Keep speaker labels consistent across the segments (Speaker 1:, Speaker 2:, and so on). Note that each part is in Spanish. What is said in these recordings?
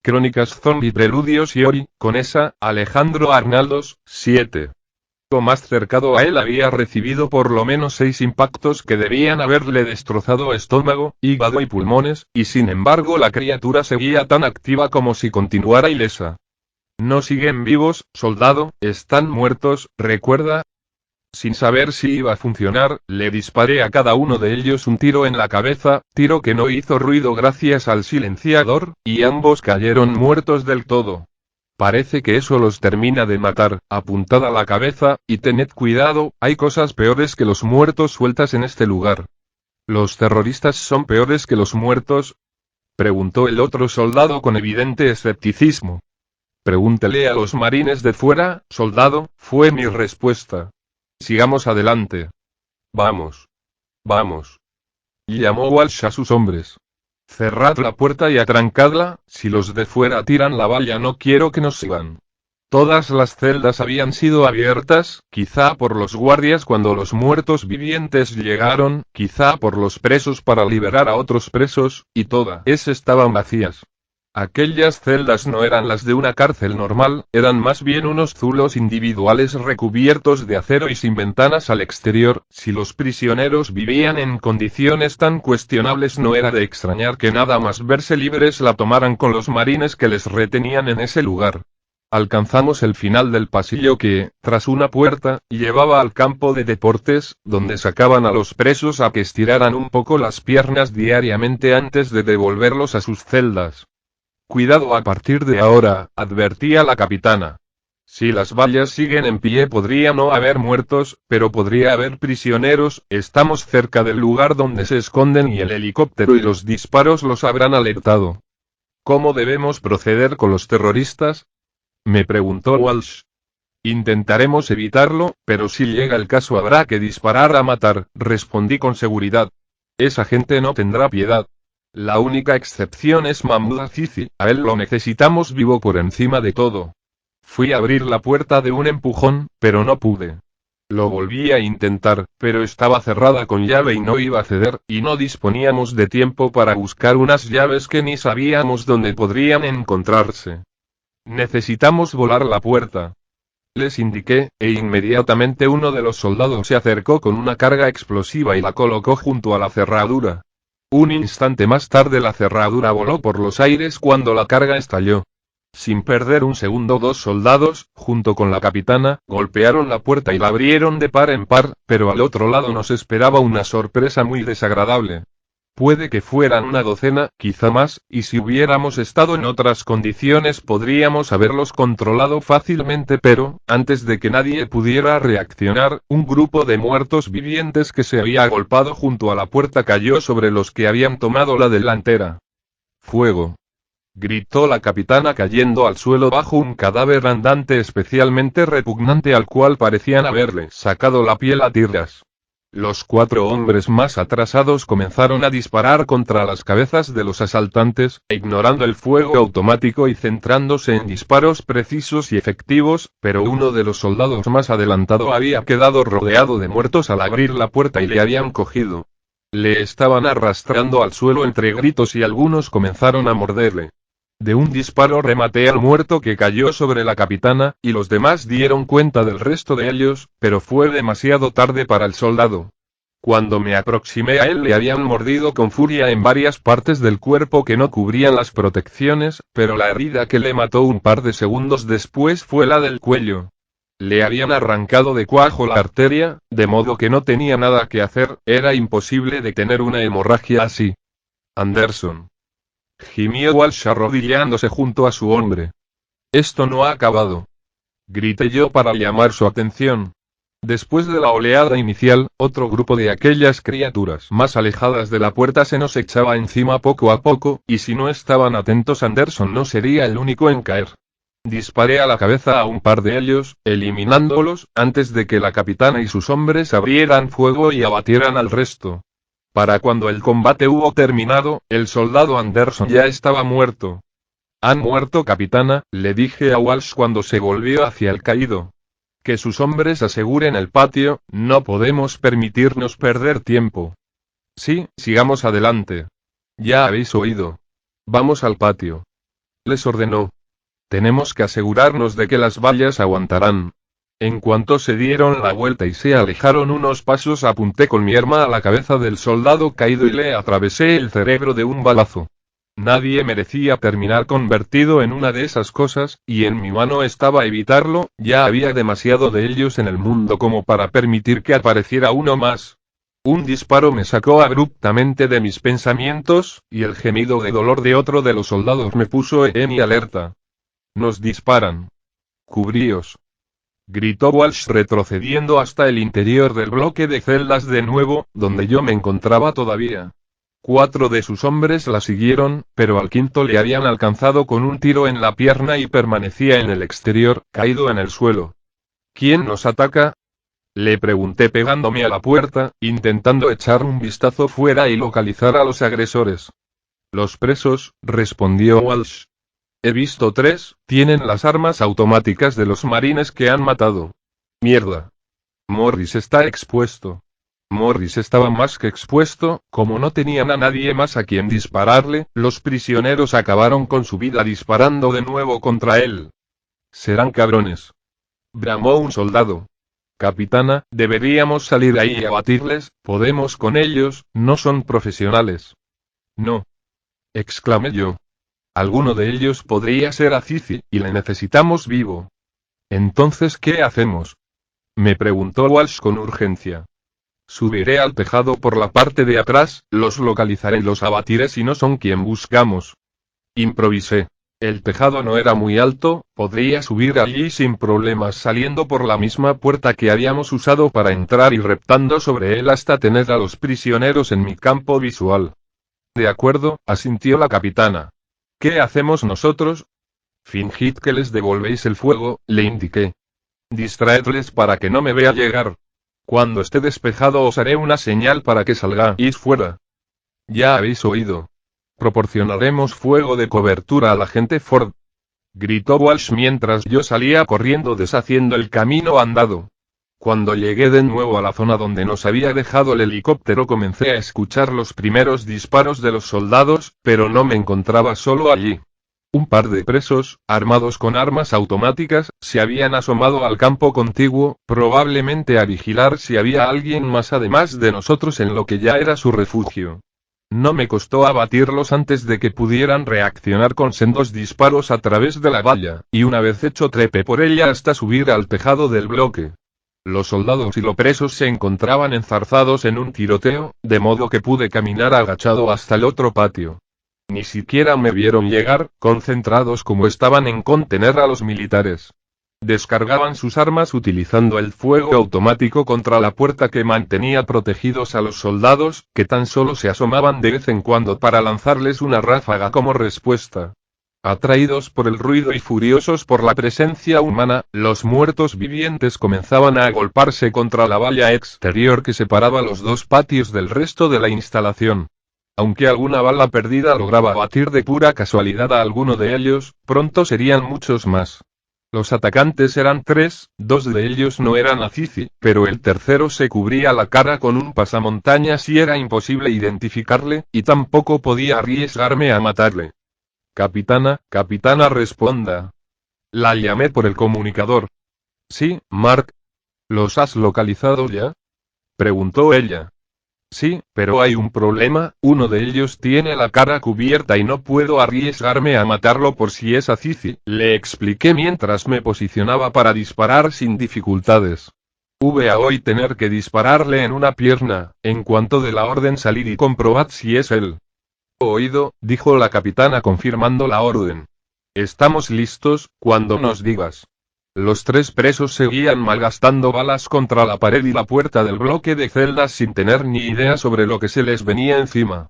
Speaker 1: Crónicas Zombie Preludios y Ori, con esa, Alejandro Arnaldos, 7. O más cercano a él había recibido por lo menos 6 impactos que debían haberle destrozado estómago, hígado y pulmones, y sin embargo la criatura seguía tan activa como si continuara ilesa. No siguen vivos, soldado, están muertos, recuerda. Sin saber si iba a funcionar, le disparé a cada uno de ellos un tiro en la cabeza, tiro que no hizo ruido gracias al silenciador, y ambos cayeron muertos del todo. Parece que eso los termina de matar, apuntad a la cabeza, y tened cuidado, hay cosas peores que los muertos sueltas en este lugar. ¿Los terroristas son peores que los muertos? Preguntó el otro soldado con evidente escepticismo. Pregúntele a los marines de fuera, soldado, fue mi respuesta. Sigamos adelante. Vamos. Vamos. Llamó Walsh a sus hombres. Cerrad la puerta y atrancadla, si los de fuera tiran la valla no quiero que nos sigan. Todas las celdas habían sido abiertas, quizá por los guardias cuando los muertos vivientes llegaron, quizá por los presos para liberar a otros presos, y todas estaban vacías. Aquellas celdas no eran las de una cárcel normal, eran más bien unos zulos individuales recubiertos de acero y sin ventanas al exterior. Si los prisioneros vivían en condiciones tan cuestionables no era de extrañar que nada más verse libres la tomaran con los marines que les retenían en ese lugar. Alcanzamos el final del pasillo que, tras una puerta, llevaba al campo de deportes, donde sacaban a los presos a que estiraran un poco las piernas diariamente antes de devolverlos a sus celdas. Cuidado a partir de ahora, advertía la capitana. Si las vallas siguen en pie podría no haber muertos, pero podría haber prisioneros, estamos cerca del lugar donde se esconden y el helicóptero y los disparos los habrán alertado. ¿Cómo debemos proceder con los terroristas? Me preguntó Walsh. Intentaremos evitarlo, pero si llega el caso habrá que disparar a matar, respondí con seguridad. Esa gente no tendrá piedad. La única excepción es Mahmoud Azizi, a él lo necesitamos vivo por encima de todo. Fui a abrir la puerta de un empujón, pero no pude. Lo volví a intentar, pero estaba cerrada con llave y no iba a ceder, y no disponíamos de tiempo para buscar unas llaves que ni sabíamos dónde podrían encontrarse. Necesitamos volar la puerta. Les indiqué, e inmediatamente uno de los soldados se acercó con una carga explosiva y la colocó junto a la cerradura. Un instante más tarde la cerradura voló por los aires cuando la carga estalló. Sin perder un segundo 2 soldados, junto con la capitana, golpearon la puerta y la abrieron de par en par, pero al otro lado nos esperaba una sorpresa muy desagradable. Puede que fueran una docena, quizá más, y si hubiéramos estado en otras condiciones podríamos haberlos controlado fácilmente, pero, antes de que nadie pudiera reaccionar, un grupo de muertos vivientes que se había agolpado junto a la puerta cayó sobre los que habían tomado la delantera. ¡Fuego! Gritó la capitana cayendo al suelo bajo un cadáver andante especialmente repugnante al cual parecían haberle sacado la piel a tiras. Los 4 hombres más atrasados comenzaron a disparar contra las cabezas de los asaltantes, ignorando el fuego automático y centrándose en disparos precisos y efectivos, pero uno de los soldados más adelantado había quedado rodeado de muertos al abrir la puerta y le habían cogido. Le estaban arrastrando al suelo entre gritos y algunos comenzaron a morderle. De un disparo rematé al muerto que cayó sobre la capitana, y los demás dieron cuenta del resto de ellos, pero fue demasiado tarde para el soldado. Cuando me aproximé a él le habían mordido con furia en varias partes del cuerpo que no cubrían las protecciones, pero la herida que le mató un par de segundos después fue la del cuello. Le habían arrancado de cuajo la arteria, de modo que no tenía nada que hacer, era imposible detener una hemorragia así. Anderson. Gimió Walsh arrodillándose junto a su hombre. Esto no ha acabado. Grité yo para llamar su atención. Después de la oleada inicial, otro grupo de aquellas criaturas más alejadas de la puerta se nos echaba encima poco a poco, y si no estaban atentos Anderson no sería el único en caer. Disparé a la cabeza a un par de ellos, eliminándolos, antes de que la capitana y sus hombres abrieran fuego y abatieran al resto. Para cuando el combate hubo terminado, el soldado Anderson ya estaba muerto. «Han muerto, capitana», le dije a Walsh cuando se volvió hacia el caído. «Que sus hombres aseguren el patio, no podemos permitirnos perder tiempo». «Sí, sigamos adelante. Ya habéis oído. Vamos al patio». Les ordenó. Tenemos que asegurarnos de que las vallas aguantarán. En cuanto se dieron la vuelta y se alejaron unos pasos, apunté con mi arma a la cabeza del soldado caído y le atravesé el cerebro de un balazo. Nadie merecía terminar convertido en una de esas cosas, y en mi mano estaba evitarlo, ya había demasiado de ellos en el mundo como para permitir que apareciera uno más. Un disparo me sacó abruptamente de mis pensamientos, y el gemido de dolor de otro de los soldados me puso en mi alerta. Nos disparan. Cubríos. Gritó Walsh retrocediendo hasta el interior del bloque de celdas de nuevo, donde yo me encontraba todavía. 4 de sus hombres la siguieron, pero al quinto le habían alcanzado con un tiro en la pierna y permanecía en el exterior, caído en el suelo. ¿Quién nos ataca? Le pregunté pegándome a la puerta, intentando echar un vistazo fuera y localizar a los agresores. Los presos, respondió Walsh. He visto 3, tienen las armas automáticas de los marines que han matado. Mierda. Morris está expuesto. Morris estaba más que expuesto, como no tenían a nadie más a quien dispararle, los prisioneros acabaron con su vida disparando de nuevo contra él. Serán cabrones. Bramó un soldado. Capitana, deberíamos salir ahí y abatirles, podemos con ellos, no son profesionales. No. Exclamé yo. Alguno de ellos podría ser Azizi, y le necesitamos vivo. Entonces, ¿qué hacemos? Me preguntó Walsh con urgencia. Subiré al tejado por la parte de atrás, los localizaré y los abatiré si no son quien buscamos. Improvisé. El tejado no era muy alto, podría subir allí sin problemas saliendo por la misma puerta que habíamos usado para entrar y reptando sobre él hasta tener a los prisioneros en mi campo visual. De acuerdo, asintió la capitana. ¿Qué hacemos nosotros? Fingid que les devolvéis el fuego, le indiqué. Distraedles para que no me vea llegar. Cuando esté despejado os haré una señal para que salgáis fuera. Ya habéis oído. Proporcionaremos fuego de cobertura al agente Ford. Gritó Walsh mientras yo salía corriendo deshaciendo el camino andado. Cuando llegué de nuevo a la zona donde nos había dejado el helicóptero comencé a escuchar los primeros disparos de los soldados, pero no me encontraba solo allí. Un par de presos, armados con armas automáticas, se habían asomado al campo contiguo, probablemente a vigilar si había alguien más además de nosotros en lo que ya era su refugio. No me costó abatirlos antes de que pudieran reaccionar con sendos disparos a través de la valla, y una vez hecho trepé por ella hasta subir al tejado del bloque. Los soldados y los presos se encontraban enzarzados en un tiroteo, de modo que pude caminar agachado hasta el otro patio. Ni siquiera me vieron llegar, concentrados como estaban en contener a los militares. Descargaban sus armas utilizando el fuego automático contra la puerta que mantenía protegidos a los soldados, que tan solo se asomaban de vez en cuando para lanzarles una ráfaga como respuesta. Atraídos por el ruido y furiosos por la presencia humana, los muertos vivientes comenzaban a agolparse contra la valla exterior que separaba los dos patios del resto de la instalación. Aunque alguna bala perdida lograba abatir de pura casualidad a alguno de ellos, pronto serían muchos más. Los atacantes eran 3, 2 de ellos no eran Azizi, pero el tercero se cubría la cara con un pasamontañas y era imposible identificarle, y tampoco podía arriesgarme a matarle. Capitana, capitana, responda. La llamé por el comunicador. Sí, Mark. ¿Los has localizado ya? Preguntó ella. Sí, pero hay un problema, uno de ellos tiene la cara cubierta y no puedo arriesgarme a matarlo por si es Azizi, le expliqué mientras me posicionaba para disparar sin dificultades. Voy a hoy tener que dispararle en una pierna, en cuanto de la orden salir y comprobad si es él. Oído, dijo la capitana confirmando la orden. Estamos listos, cuando nos digas. Los 3 presos seguían malgastando balas contra la pared y la puerta del bloque de celdas sin tener ni idea sobre lo que se les venía encima.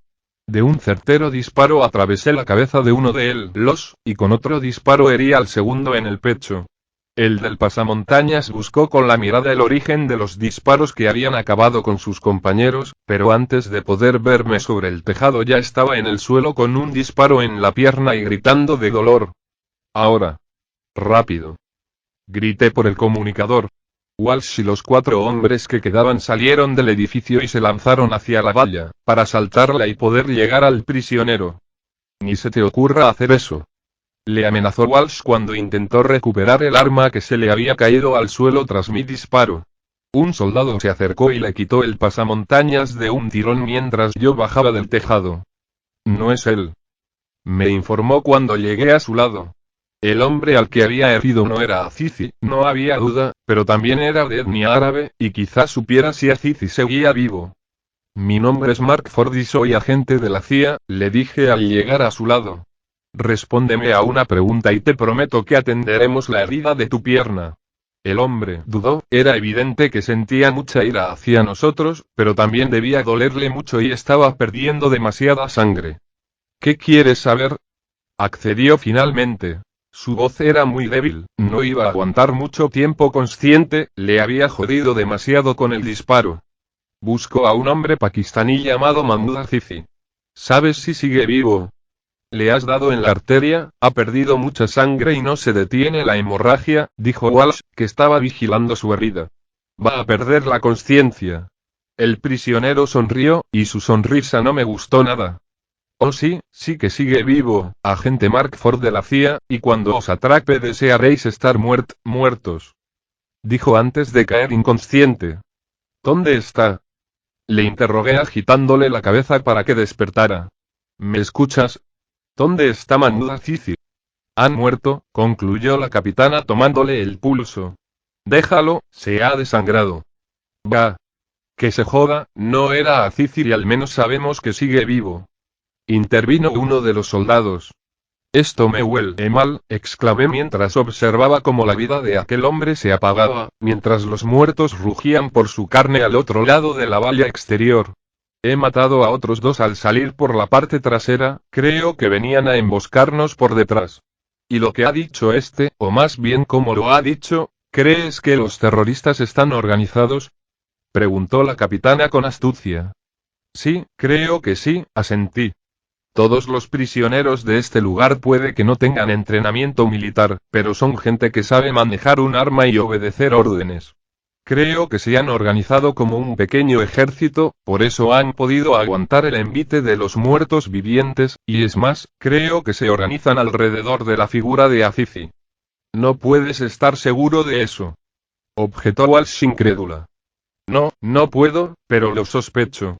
Speaker 1: De un certero disparo atravesé la cabeza de uno de ellos, y con otro disparo herí al segundo en el pecho. El del pasamontañas buscó con la mirada el origen de los disparos que habían acabado con sus compañeros, pero antes de poder verme sobre el tejado ya estaba en el suelo con un disparo en la pierna y gritando de dolor. Ahora. Rápido. Grité por el comunicador. Walsh y los 4 hombres que quedaban salieron del edificio y se lanzaron hacia la valla, para saltarla y poder llegar al prisionero. Ni se te ocurra hacer eso. Le amenazó Walsh cuando intentó recuperar el arma que se le había caído al suelo tras mi disparo. Un soldado se acercó y le quitó el pasamontañas de un tirón mientras yo bajaba del tejado. No es él. Me informó cuando llegué a su lado. El hombre al que había herido no era Azizi, no había duda, pero también era de etnia árabe, y quizás supiera si Azizi seguía vivo. Mi nombre es Mark Ford y soy agente de la CIA, le dije al llegar a su lado. Respóndeme a una pregunta y te prometo que atenderemos la herida de tu pierna. El hombre dudó, era evidente que sentía mucha ira hacia nosotros, pero también debía dolerle mucho y estaba perdiendo demasiada sangre. ¿Qué quieres saber? Accedió finalmente. Su voz era muy débil, no iba a aguantar mucho tiempo consciente, le había jodido demasiado con el disparo. Busco a un hombre pakistaní llamado Mahmoud Azizi. ¿Sabes si sigue vivo? Le has dado en la arteria, ha perdido mucha sangre y no se detiene la hemorragia, dijo Walsh, que estaba vigilando su herida. Va a perder la conciencia. El prisionero sonrió, y su sonrisa no me gustó nada. Oh sí, sí que sigue vivo, agente Mark Ford de la CIA, y cuando os atrape desearéis estar muertos. Dijo antes de caer inconsciente. ¿Dónde está? Le interrogué agitándole la cabeza para que despertara. ¿Me escuchas? ¿Dónde está Mahmoud Azizi? Han muerto, concluyó la capitana tomándole el pulso. Déjalo, se ha desangrado. Va. Que se joda, no era Azizi y al menos sabemos que sigue vivo. Intervino uno de los soldados. Esto me huele mal, exclamé mientras observaba cómo la vida de aquel hombre se apagaba, mientras los muertos rugían por su carne al otro lado de la valla exterior. He matado a otros dos al salir por la parte trasera, creo que venían a emboscarnos por detrás. ¿Y lo que ha dicho este, o más bien cómo lo ha dicho, crees que los terroristas están organizados? Preguntó la capitana con astucia. Sí, creo que sí, asentí. Todos los prisioneros de este lugar puede que no tengan entrenamiento militar, pero son gente que sabe manejar un arma y obedecer órdenes. Creo que se han organizado como un pequeño ejército, por eso han podido aguantar el envite de los muertos vivientes, y es más, creo que se organizan alrededor de la figura de Azizi. No puedes estar seguro de eso. Objetó Walsh incrédula. No, no puedo, pero lo sospecho.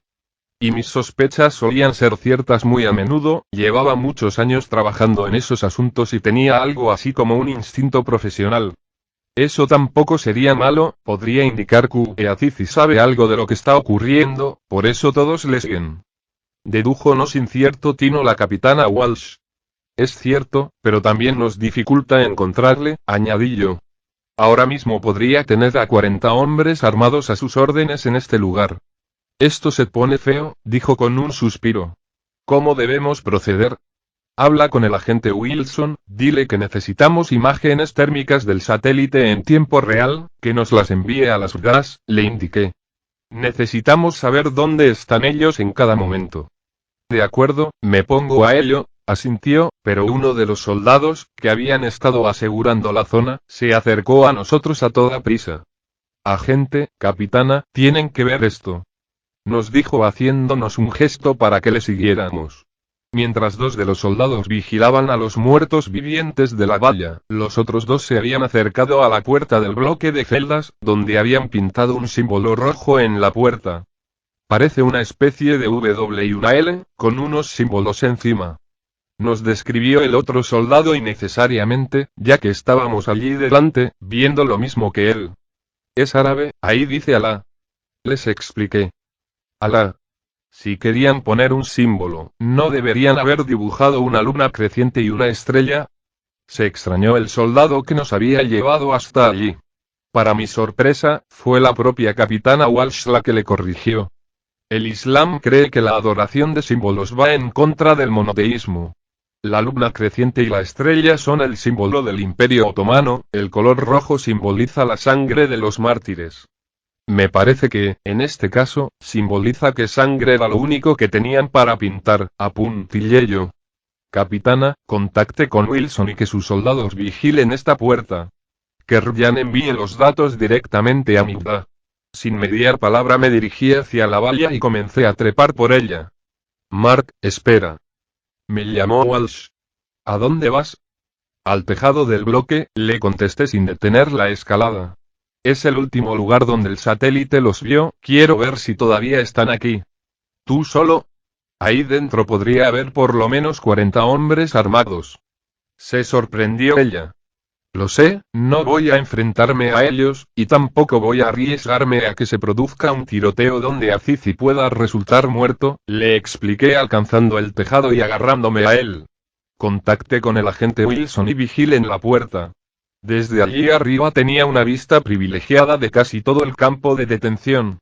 Speaker 1: Y mis sospechas solían ser ciertas muy a menudo, llevaba muchos años trabajando en esos asuntos y tenía algo así como un instinto profesional. Eso tampoco sería malo, podría indicar que Azizi sabe algo de lo que está ocurriendo, por eso todos le siguen. Dedujo no sin cierto tino la capitana Walsh. Es cierto, pero también nos dificulta encontrarle, añadí yo. Ahora mismo podría tener a 40 hombres armados a sus órdenes en este lugar. Esto se pone feo, dijo con un suspiro. ¿Cómo debemos proceder? Habla con el agente Wilson, dile que necesitamos imágenes térmicas del satélite en tiempo real, que nos las envíe a las RDAS, le indiqué. Necesitamos saber dónde están ellos en cada momento. De acuerdo, me pongo a ello, asintió, pero uno de los soldados, que habían estado asegurando la zona, se acercó a nosotros a toda prisa. Agente, capitana, tienen que ver esto. Nos dijo haciéndonos un gesto para que le siguiéramos. Mientras dos de los soldados vigilaban a los muertos vivientes de la valla, los otros dos se habían acercado a la puerta del bloque de celdas, donde habían pintado un símbolo rojo en la puerta. Parece una especie de W y una L, con unos símbolos encima. Nos describió el otro soldado innecesariamente, ya que estábamos allí delante, viendo lo mismo que él. Es árabe, ahí dice Alá. Les expliqué. Alá. Si querían poner un símbolo, ¿no deberían haber dibujado una luna creciente y una estrella? Se extrañó el soldado que nos había llevado hasta allí. Para mi sorpresa, fue la propia capitana Walsh la que le corrigió. El Islam cree que la adoración de símbolos va en contra del monoteísmo. La luna creciente y la estrella son el símbolo del Imperio Otomano, el color rojo simboliza la sangre de los mártires. Me parece que, en este caso, simboliza que sangre era lo único que tenían para pintar, apuntillé yo. Capitana, contacte con Wilson y que sus soldados vigilen esta puerta. Que Ryan envíe los datos directamente a Migda. Sin mediar palabra me dirigí hacia la valla y comencé a trepar por ella. Mark, espera. Me llamó Walsh. ¿A dónde vas? Al tejado del bloque, le contesté sin detener la escalada. Es el último lugar donde el satélite los vio, quiero ver si todavía están aquí. ¿Tú solo? Ahí dentro podría haber por lo menos 40 hombres armados. Se sorprendió ella. Lo sé, no voy a enfrentarme a ellos, y tampoco voy a arriesgarme a que se produzca un tiroteo donde Azizi pueda resultar muerto, le expliqué alcanzando el tejado y agarrándome a él. Contacté con el agente Wilson y vigilen la puerta. Desde allí arriba tenía una vista privilegiada de casi todo el campo de detención.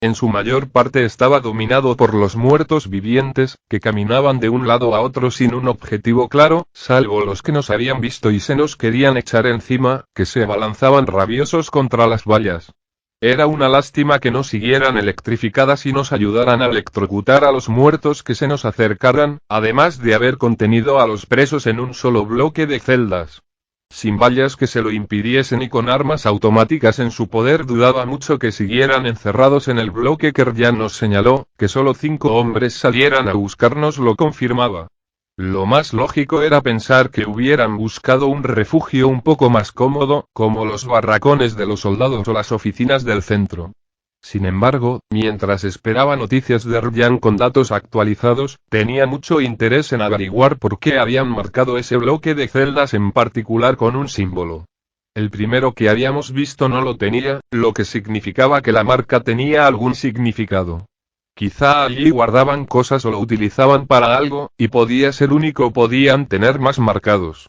Speaker 1: En su mayor parte estaba dominado por los muertos vivientes, que caminaban de un lado a otro sin un objetivo claro, salvo los que nos habían visto y se nos querían echar encima, que se abalanzaban rabiosos contra las vallas. Era una lástima que no siguieran electrificadas y nos ayudaran a electrocutar a los muertos que se nos acercaran, además de haber contenido a los presos en un solo bloque de celdas. Sin vallas que se lo impidiesen y con armas automáticas en su poder, dudaba mucho que siguieran encerrados en el bloque que Ryan nos señaló, que solo 5 hombres salieran a buscarnos lo confirmaba. Lo más lógico era pensar que hubieran buscado un refugio un poco más cómodo, como los barracones de los soldados o las oficinas del centro. Sin embargo, mientras esperaba noticias de Ryan con datos actualizados, tenía mucho interés en averiguar por qué habían marcado ese bloque de celdas en particular con un símbolo. El primero que habíamos visto no lo tenía, lo que significaba que la marca tenía algún significado. Quizá allí guardaban cosas o lo utilizaban para algo, y podía ser único o podían tener más marcados.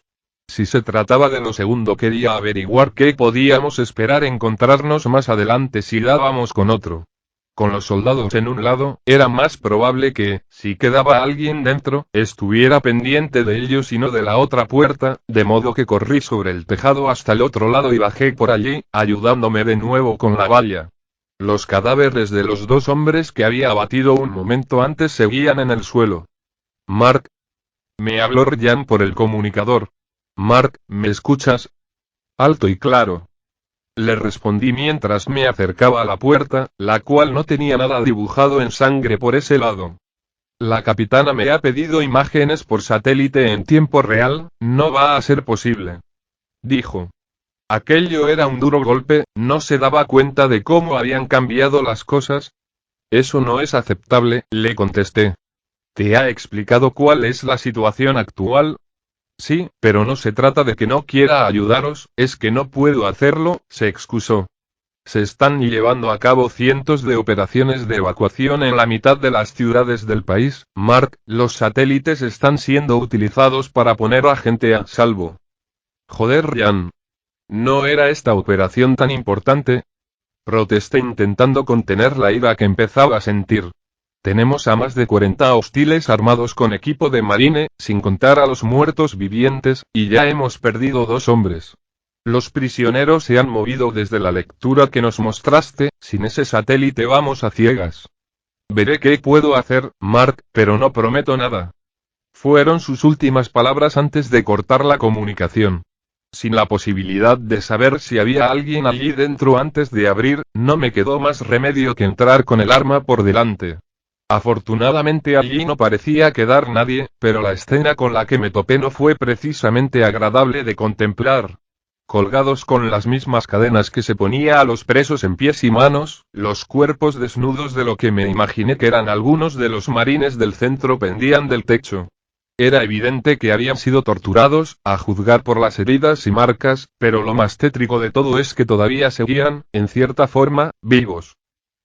Speaker 1: Si se trataba de lo segundo, quería averiguar qué podíamos esperar encontrarnos más adelante si dábamos con otro. Con los soldados en un lado, era más probable que, si quedaba alguien dentro, estuviera pendiente de ellos y no de la otra puerta, de modo que corrí sobre el tejado hasta el otro lado y bajé por allí, ayudándome de nuevo con la valla. Los cadáveres de los 2 hombres que había abatido un momento antes seguían en el suelo. Mark. Me habló Ryan por el comunicador. Mark, ¿me escuchas? Alto y claro. Le respondí mientras me acercaba a la puerta, la cual no tenía nada dibujado en sangre por ese lado. La capitana me ha pedido imágenes por satélite en tiempo real, no va a ser posible. Dijo. Aquello era un duro golpe, ¿no se daba cuenta de cómo habían cambiado las cosas? Eso no es aceptable, le contesté. ¿Te ha explicado cuál es la situación actual? Sí, pero no se trata de que no quiera ayudaros, es que no puedo hacerlo, se excusó. Se están llevando a cabo cientos de operaciones de evacuación en la mitad de las ciudades del país, Mark, los satélites están siendo utilizados para poner a gente a salvo. Joder, Ryan. ¿No era esta operación tan importante? Protesté intentando contener la ira que empezaba a sentir. Tenemos a más de 40 hostiles armados con equipo de marine, sin contar a los muertos vivientes, y ya hemos perdido 2 hombres. Los prisioneros se han movido desde la lectura que nos mostraste, sin ese satélite vamos a ciegas. Veré qué puedo hacer, Mark, pero no prometo nada. Fueron sus últimas palabras antes de cortar la comunicación. Sin la posibilidad de saber si había alguien allí dentro antes de abrir, no me quedó más remedio que entrar con el arma por delante. Afortunadamente allí no parecía quedar nadie, pero la escena con la que me topé no fue precisamente agradable de contemplar. Colgados con las mismas cadenas que se ponía a los presos en pies y manos, los cuerpos desnudos de lo que me imaginé que eran algunos de los marines del centro pendían del techo. Era evidente que habían sido torturados, a juzgar por las heridas y marcas, pero lo más tétrico de todo es que todavía seguían, en cierta forma, vivos.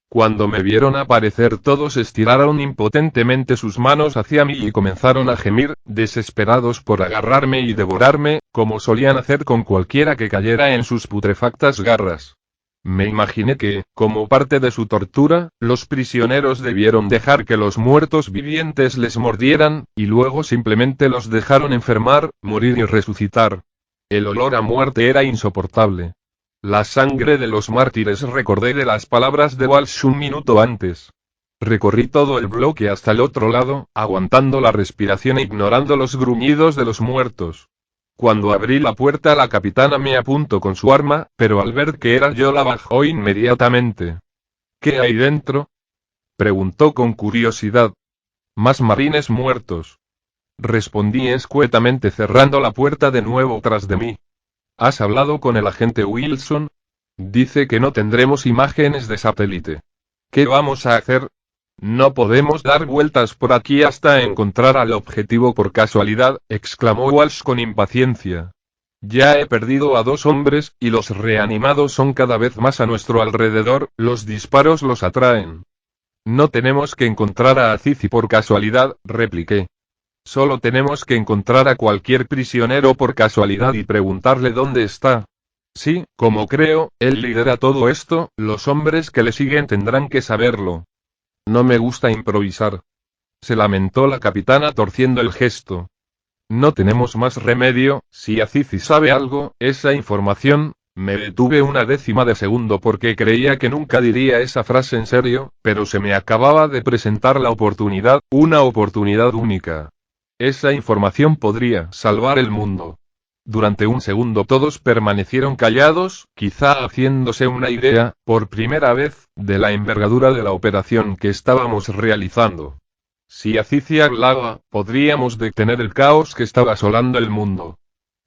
Speaker 1: Cuando me vieron aparecer todos estiraron impotentemente sus manos hacia mí y comenzaron a gemir, desesperados por agarrarme y devorarme, como solían hacer con cualquiera que cayera en sus putrefactas garras. Me imaginé que, como parte de su tortura, los prisioneros debieron dejar que los muertos vivientes les mordieran, y luego simplemente los dejaron enfermar, morir y resucitar. El olor a muerte era insoportable. La sangre de los mártires, recordé de las palabras de Walsh un minuto antes. Recorrí todo el bloque hasta el otro lado, aguantando la respiración e ignorando los gruñidos de los muertos. Cuando abrí la puerta la capitana me apuntó con su arma, pero al ver que era yo la bajó inmediatamente. ¿Qué hay dentro? Preguntó con curiosidad. Más marines muertos. Respondí escuetamente cerrando la puerta de nuevo tras de mí. ¿Has hablado con el agente Wilson? Dice que no tendremos imágenes de satélite. ¿Qué vamos a hacer? No podemos dar vueltas por aquí hasta encontrar al objetivo por casualidad, exclamó Walsh con impaciencia. Ya he perdido a 2 hombres, y los reanimados son cada vez más a nuestro alrededor, los disparos los atraen. No tenemos que encontrar a Azizi por casualidad, repliqué. Solo tenemos que encontrar a cualquier prisionero por casualidad y preguntarle dónde está. Sí, como creo, él lidera todo esto, los hombres que le siguen tendrán que saberlo. No me gusta improvisar. Se lamentó la capitana torciendo el gesto. No tenemos más remedio, si Azizi sabe algo, esa información. Me detuve una décima de segundo porque creía que nunca diría esa frase en serio, pero se me acababa de presentar la oportunidad, una oportunidad única. Esa información podría salvar el mundo. Durante un segundo todos permanecieron callados, quizá haciéndose una idea, por primera vez, de la envergadura de la operación que estábamos realizando. Si Azizi hablaba, podríamos detener el caos que estaba asolando el mundo.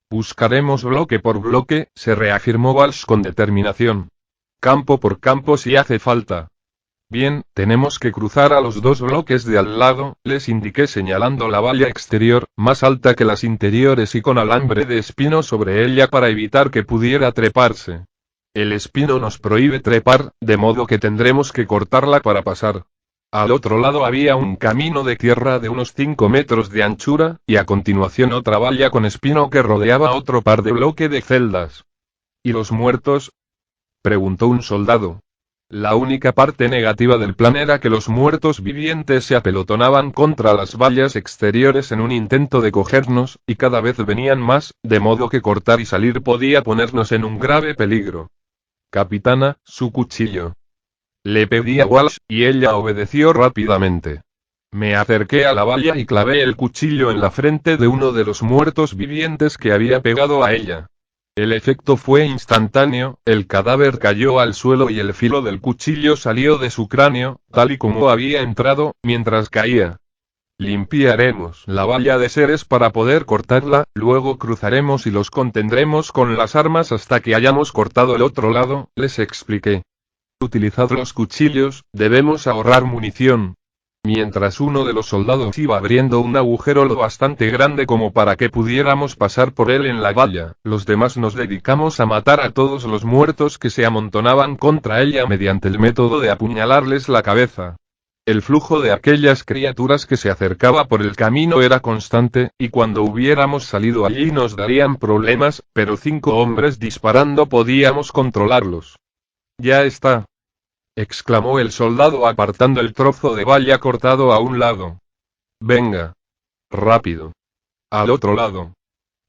Speaker 1: Buscaremos bloque por bloque, se reafirmó Walsh con determinación. Campo por campo si hace falta. Bien, tenemos que cruzar a los 2 bloques de al lado, les indiqué señalando la valla exterior, más alta que las interiores y con alambre de espino sobre ella para evitar que pudiera treparse. El espino nos prohíbe trepar, de modo que tendremos que cortarla para pasar. Al otro lado había un camino de tierra de unos 5 metros de anchura, y a continuación otra valla con espino que rodeaba otro par de bloque de celdas. ¿Y los muertos? Preguntó un soldado. La única parte negativa del plan era que los muertos vivientes se apelotonaban contra las vallas exteriores en un intento de cogernos, y cada vez venían más, de modo que cortar y salir podía ponernos en un grave peligro. Capitana, su cuchillo. Le pedí a Walsh, y ella obedeció rápidamente. Me acerqué a la valla y clavé el cuchillo en la frente de uno de los muertos vivientes que había pegado a ella. El efecto fue instantáneo, el cadáver cayó al suelo y el filo del cuchillo salió de su cráneo, tal y como había entrado, mientras caía. Limpiaremos la valla de seres para poder cortarla, luego cruzaremos y los contendremos con las armas hasta que hayamos cortado el otro lado, les expliqué. Utilizad los cuchillos, debemos ahorrar munición. Mientras uno de los soldados iba abriendo un agujero lo bastante grande como para que pudiéramos pasar por él en la valla, los demás nos dedicamos a matar a todos los muertos que se amontonaban contra ella mediante el método de apuñalarles la cabeza. El flujo de aquellas criaturas que se acercaba por el camino era constante, y cuando hubiéramos salido allí nos darían problemas, pero 5 hombres disparando podíamos controlarlos. Ya está, exclamó el soldado apartando el trozo de valla cortado a un lado. Venga. Rápido. Al otro lado.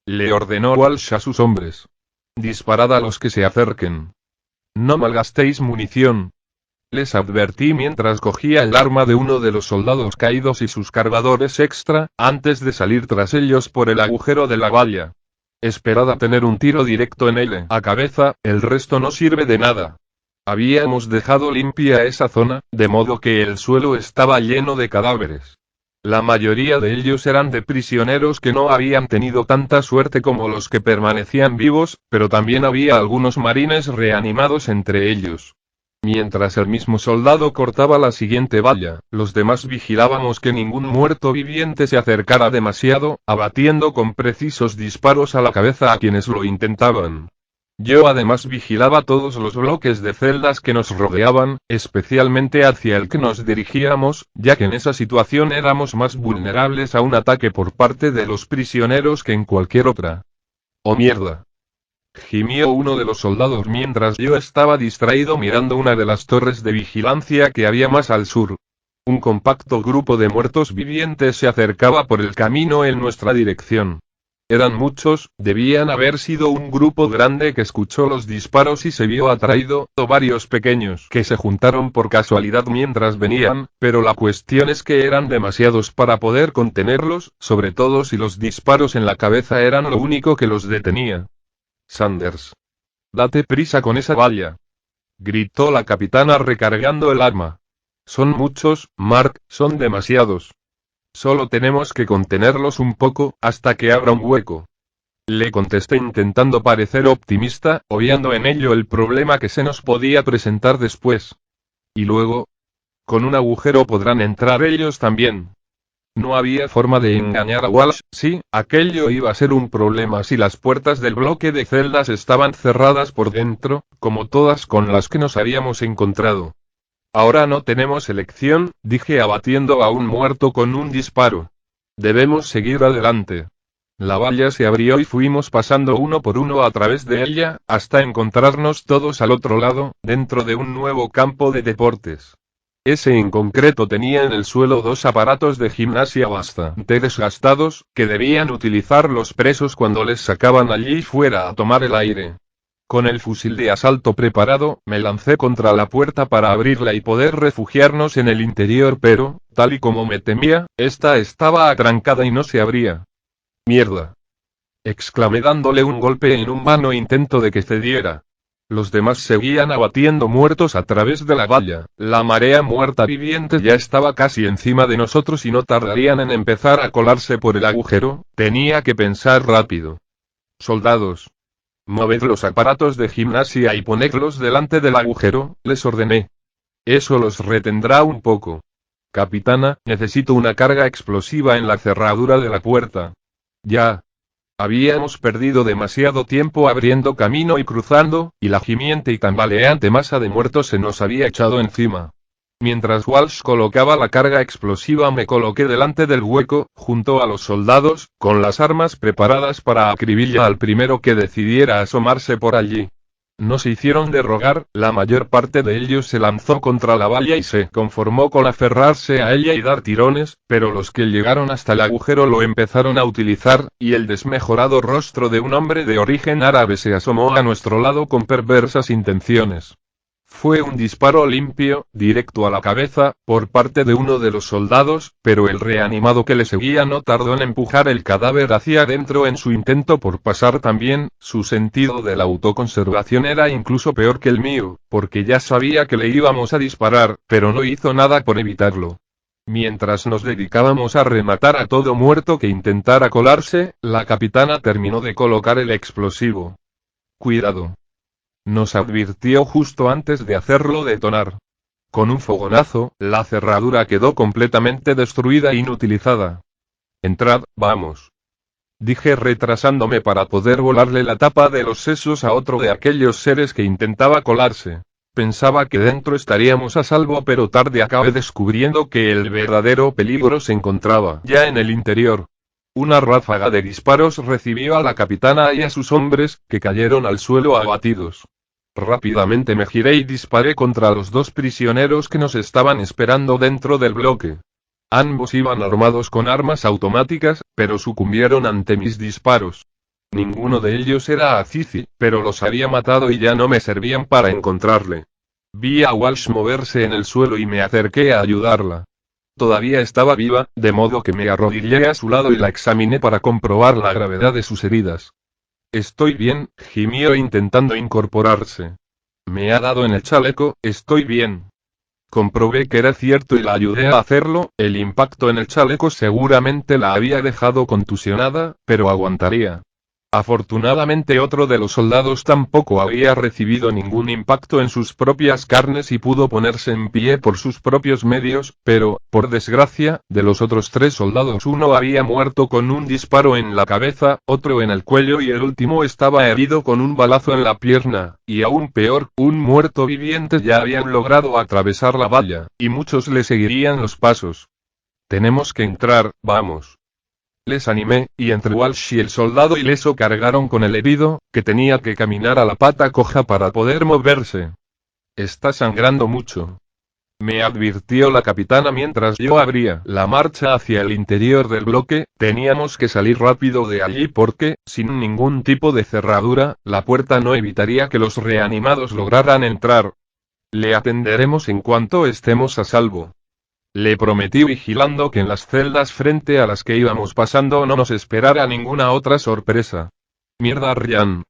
Speaker 1: Le ordenó Walsh a sus hombres. Disparad a los que se acerquen. No malgastéis munición. Les advertí mientras cogía el arma de uno de los soldados caídos y sus cargadores extra, antes de salir tras ellos por el agujero de la valla. Esperad a tener un tiro directo en él a cabeza, el resto no sirve de nada. Habíamos dejado limpia esa zona, de modo que el suelo estaba lleno de cadáveres. La mayoría de ellos eran de prisioneros que no habían tenido tanta suerte como los que permanecían vivos, pero también había algunos marines reanimados entre ellos. Mientras el mismo soldado cortaba la siguiente valla, los demás vigilábamos que ningún muerto viviente se acercara demasiado, abatiendo con precisos disparos a la cabeza a quienes lo intentaban. Yo además vigilaba todos los bloques de celdas que nos rodeaban, especialmente hacia el que nos dirigíamos, ya que en esa situación éramos más vulnerables a un ataque por parte de los prisioneros que en cualquier otra. ¡Oh mierda! Gimió uno de los soldados mientras yo estaba distraído mirando una de las torres de vigilancia que había más al sur. Un compacto grupo de muertos vivientes se acercaba por el camino en nuestra dirección. Eran muchos, debían haber sido un grupo grande que escuchó los disparos y se vio atraído, o varios pequeños que se juntaron por casualidad mientras venían, pero la cuestión es que eran demasiados para poder contenerlos, sobre todo si los disparos en la cabeza eran lo único que los detenía. Sanders. Date prisa con esa valla. Gritó la capitana recargando el arma. Son muchos, Mark, son demasiados. Solo tenemos que contenerlos un poco, hasta que abra un hueco. Le contesté intentando parecer optimista, obviando en ello el problema que se nos podía presentar después. Y luego, con un agujero podrán entrar ellos también. No había forma de engañar a Walsh, sí, aquello iba a ser un problema si las puertas del bloque de celdas estaban cerradas por dentro, como todas con las que nos habíamos encontrado. Ahora no tenemos elección, dije abatiendo a un muerto con un disparo. Debemos seguir adelante. La valla se abrió y fuimos pasando uno por uno a través de ella, hasta encontrarnos todos al otro lado, dentro de un nuevo campo de deportes. Ese en concreto tenía en el suelo dos aparatos de gimnasia bastante desgastados, que debían utilizar los presos cuando les sacaban allí fuera a tomar el aire. Con el fusil de asalto preparado, me lancé contra la puerta para abrirla y poder refugiarnos en el interior, pero, tal y como me temía, esta estaba atrancada y no se abría. ¡Mierda!, exclamé dándole un golpe en un vano intento de que cediera. Los demás seguían abatiendo muertos a través de la valla, la marea muerta viviente ya estaba casi encima de nosotros y no tardarían en empezar a colarse por el agujero, tenía que pensar rápido. Soldados, moved los aparatos de gimnasia y ponedlos delante del agujero, les ordené. Eso los retendrá un poco. Capitana, necesito una carga explosiva en la cerradura de la puerta. Ya. Habíamos perdido demasiado tiempo abriendo camino y cruzando, y la gimiente y tambaleante masa de muertos se nos había echado encima. Mientras Walsh colocaba la carga explosiva me coloqué delante del hueco, junto a los soldados, con las armas preparadas para acribillar al primero que decidiera asomarse por allí. No se hicieron de rogar, la mayor parte de ellos se lanzó contra la valla y se conformó con aferrarse a ella y dar tirones, pero los que llegaron hasta el agujero lo empezaron a utilizar, y el desmejorado rostro de un hombre de origen árabe se asomó a nuestro lado con perversas intenciones. Fue un disparo limpio, directo a la cabeza, por parte de uno de los soldados, pero el reanimado que le seguía no tardó en empujar el cadáver hacia adentro en su intento por pasar también. Su sentido de la autoconservación era incluso peor que el mío, porque ya sabía que le íbamos a disparar, pero no hizo nada por evitarlo. Mientras nos dedicábamos a rematar a todo muerto que intentara colarse, la capitana terminó de colocar el explosivo. Cuidado, nos advirtió justo antes de hacerlo detonar. Con un fogonazo, la cerradura quedó completamente destruida e inutilizada. Entrad, vamos, dije retrasándome para poder volarle la tapa de los sesos a otro de aquellos seres que intentaba colarse. Pensaba que dentro estaríamos a salvo, pero tarde acabé descubriendo que el verdadero peligro se encontraba ya en el interior. Una ráfaga de disparos recibió a la capitana y a sus hombres, que cayeron al suelo abatidos. Rápidamente me giré y disparé contra los dos prisioneros que nos estaban esperando dentro del bloque. Ambos iban armados con armas automáticas, pero sucumbieron ante mis disparos. Ninguno de ellos era Azizi, pero los había matado y ya no me servían para encontrarle. Vi a Walsh moverse en el suelo y me acerqué a ayudarla. Todavía estaba viva, de modo que me arrodillé a su lado y la examiné para comprobar la gravedad de sus heridas. Estoy bien, gimió intentando incorporarse. Me ha dado en el chaleco, estoy bien. Comprobé que era cierto y la ayudé a hacerlo, el impacto en el chaleco seguramente la había dejado contusionada, pero aguantaría. Afortunadamente otro de los soldados tampoco había recibido ningún impacto en sus propias carnes y pudo ponerse en pie por sus propios medios, pero, por desgracia, de los otros 3 soldados uno había muerto con un disparo en la cabeza, otro en el cuello y el último estaba herido con un balazo en la pierna, y aún peor, un muerto viviente ya habían logrado atravesar la valla, y muchos le seguirían los pasos. Tenemos que entrar, vamos. Les animé, y entre Walsh y el soldado ileso cargaron con el herido, que tenía que caminar a la pata coja para poder moverse. Está sangrando mucho, me advirtió la capitana mientras yo abría la marcha hacia el interior del bloque. Teníamos que salir rápido de allí porque, sin ningún tipo de cerradura, la puerta no evitaría que los reanimados lograran entrar. Le atenderemos en cuanto estemos a salvo, le prometí, vigilando que en las celdas frente a las que íbamos pasando no nos esperara ninguna otra sorpresa. Mierda, Ryan.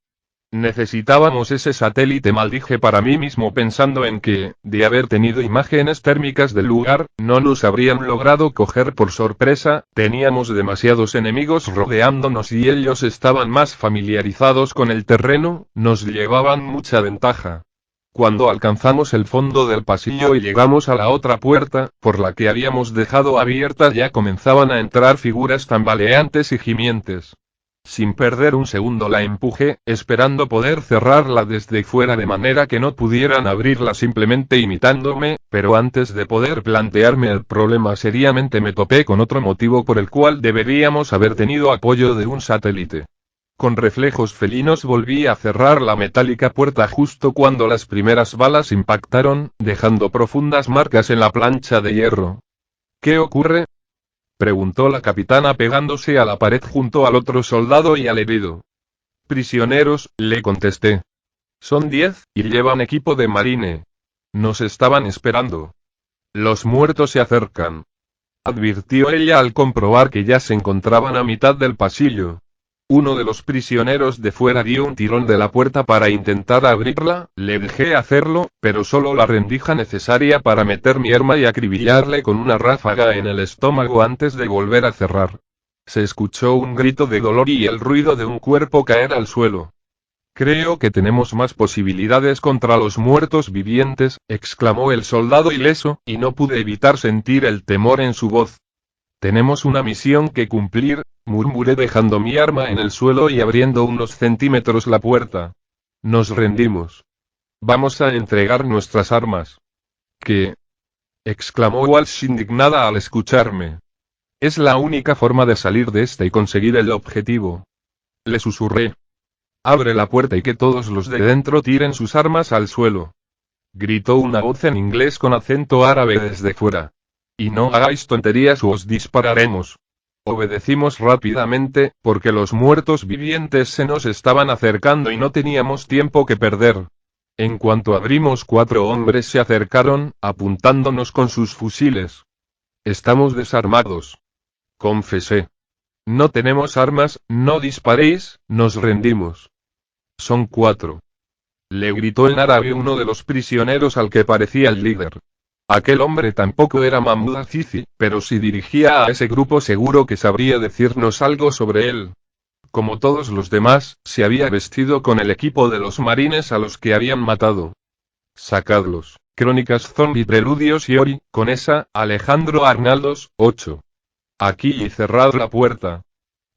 Speaker 1: Necesitábamos ese satélite, maldije para mí mismo pensando en que, de haber tenido imágenes térmicas del lugar, no nos habrían logrado coger por sorpresa, teníamos demasiados enemigos rodeándonos y ellos estaban más familiarizados con el terreno, nos llevaban mucha ventaja. Cuando alcanzamos el fondo del pasillo y llegamos a la otra puerta, por la que habíamos dejado abierta, ya comenzaban a entrar figuras tambaleantes y gimientes. Sin perder un segundo la empujé, esperando poder cerrarla desde fuera de manera que no pudieran abrirla simplemente imitándome, pero antes de poder plantearme el problema seriamente me topé con otro motivo por el cual deberíamos haber tenido apoyo de un satélite. Con reflejos felinos volví a cerrar la metálica puerta justo cuando las primeras balas impactaron, dejando profundas marcas en la plancha de hierro. ¿Qué ocurre?, preguntó la capitana pegándose a la pared junto al otro soldado y al herido. Prisioneros, le contesté. Son 10, y llevan equipo de marine. Nos estaban esperando. Los muertos se acercan, advirtió ella al comprobar que ya se encontraban a mitad del pasillo. Uno de los prisioneros de fuera dio un tirón de la puerta para intentar abrirla, le dejé hacerlo, pero solo la rendija necesaria para meter mi arma y acribillarle con una ráfaga en el estómago antes de volver a cerrar. Se escuchó un grito de dolor y el ruido de un cuerpo caer al suelo. Creo que tenemos más posibilidades contra los muertos vivientes, exclamó el soldado ileso, y no pude evitar sentir el temor en su voz. Tenemos una misión que cumplir, murmuré dejando mi arma en el suelo y abriendo unos centímetros la puerta. Nos rendimos. Vamos a entregar nuestras armas. ¿Qué?, exclamó Walsh indignada al escucharme. Es la única forma de salir de esta y conseguir el objetivo. Le susurré. Abre la puerta y que todos los de dentro tiren sus armas al suelo. Gritó una voz en inglés con acento árabe desde fuera. Y no hagáis tonterías o os dispararemos. Obedecimos rápidamente, porque los muertos vivientes se nos estaban acercando y no teníamos tiempo que perder. En cuanto abrimos, 4 hombres se acercaron, apuntándonos con sus fusiles. Estamos desarmados, confesé. No tenemos armas, no disparéis, nos rendimos. Son 4. Le gritó en árabe uno de los prisioneros al que parecía el líder. Aquel hombre tampoco era Mahmoud Azizi, pero si dirigía a ese grupo seguro que sabría decirnos algo sobre él. Como todos los demás, se había vestido con el equipo de los marines a los que habían matado. Sacadlos. Crónicas Zombie Preludios y Ori, con esa, Alejandro Arnaldos, 8. Aquí y cerrad la puerta.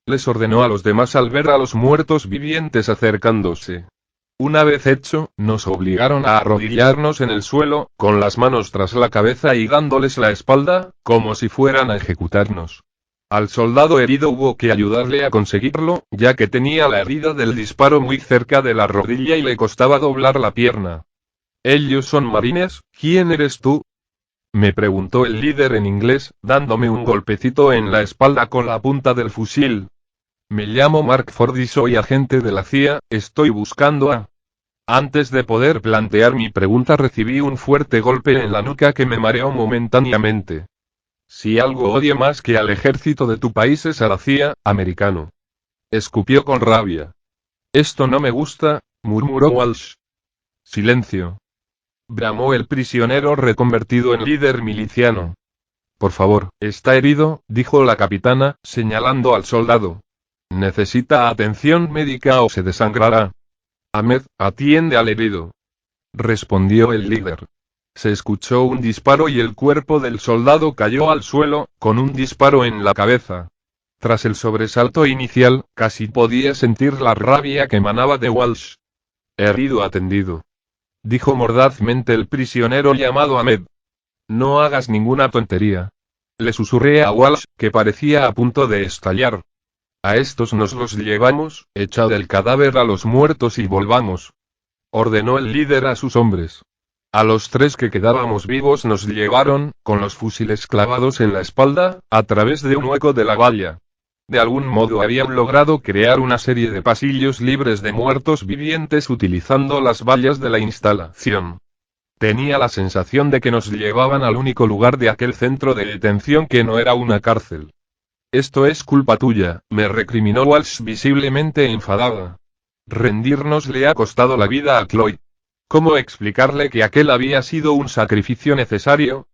Speaker 1: Les ordenó a los demás al ver a los muertos vivientes acercándose. Una vez hecho, nos obligaron a arrodillarnos en el suelo, con las manos tras la cabeza y dándoles la espalda, como si fueran a ejecutarnos. Al soldado herido hubo que ayudarle a conseguirlo, ya que tenía la herida del disparo muy cerca de la rodilla y le costaba doblar la pierna. ¿Ellos son marines? ¿Quién eres tú?, me preguntó el líder en inglés, dándome un golpecito en la espalda con la punta del fusil. Me llamo Mark Ford y soy agente de la CIA, estoy buscando a... Antes de poder plantear mi pregunta recibí un fuerte golpe en la nuca que me mareó momentáneamente. Si algo odia más que al ejército de tu país es a la CIA, americano. Escupió con rabia. Esto no me gusta, murmuró Walsh. Silencio, bramó el prisionero reconvertido en líder miliciano. Por favor, está herido, dijo la capitana, señalando al soldado. Necesita atención médica o se desangrará. Ahmed, atiende al herido, respondió el líder. Se escuchó un disparo y el cuerpo del soldado cayó al suelo, con un disparo en la cabeza. Tras el sobresalto inicial, casi podía sentir la rabia que emanaba de Walsh. Herido atendido, dijo mordazmente el prisionero llamado Ahmed. No hagas ninguna tontería, le susurré a Walsh, que parecía a punto de estallar. A estos nos los llevamos, echad el cadáver a los muertos y volvamos, ordenó el líder a sus hombres. A los 3 que quedábamos vivos nos llevaron, con los fusiles clavados en la espalda, a través de un hueco de la valla. De algún modo habían logrado crear una serie de pasillos libres de muertos vivientes utilizando las vallas de la instalación. Tenía la sensación de que nos llevaban al único lugar de aquel centro de detención que no era una cárcel. Esto es culpa tuya, me recriminó Walsh visiblemente enfadada. Rendirnos le ha costado la vida a Chloe. ¿Cómo explicarle que aquel había sido un sacrificio necesario?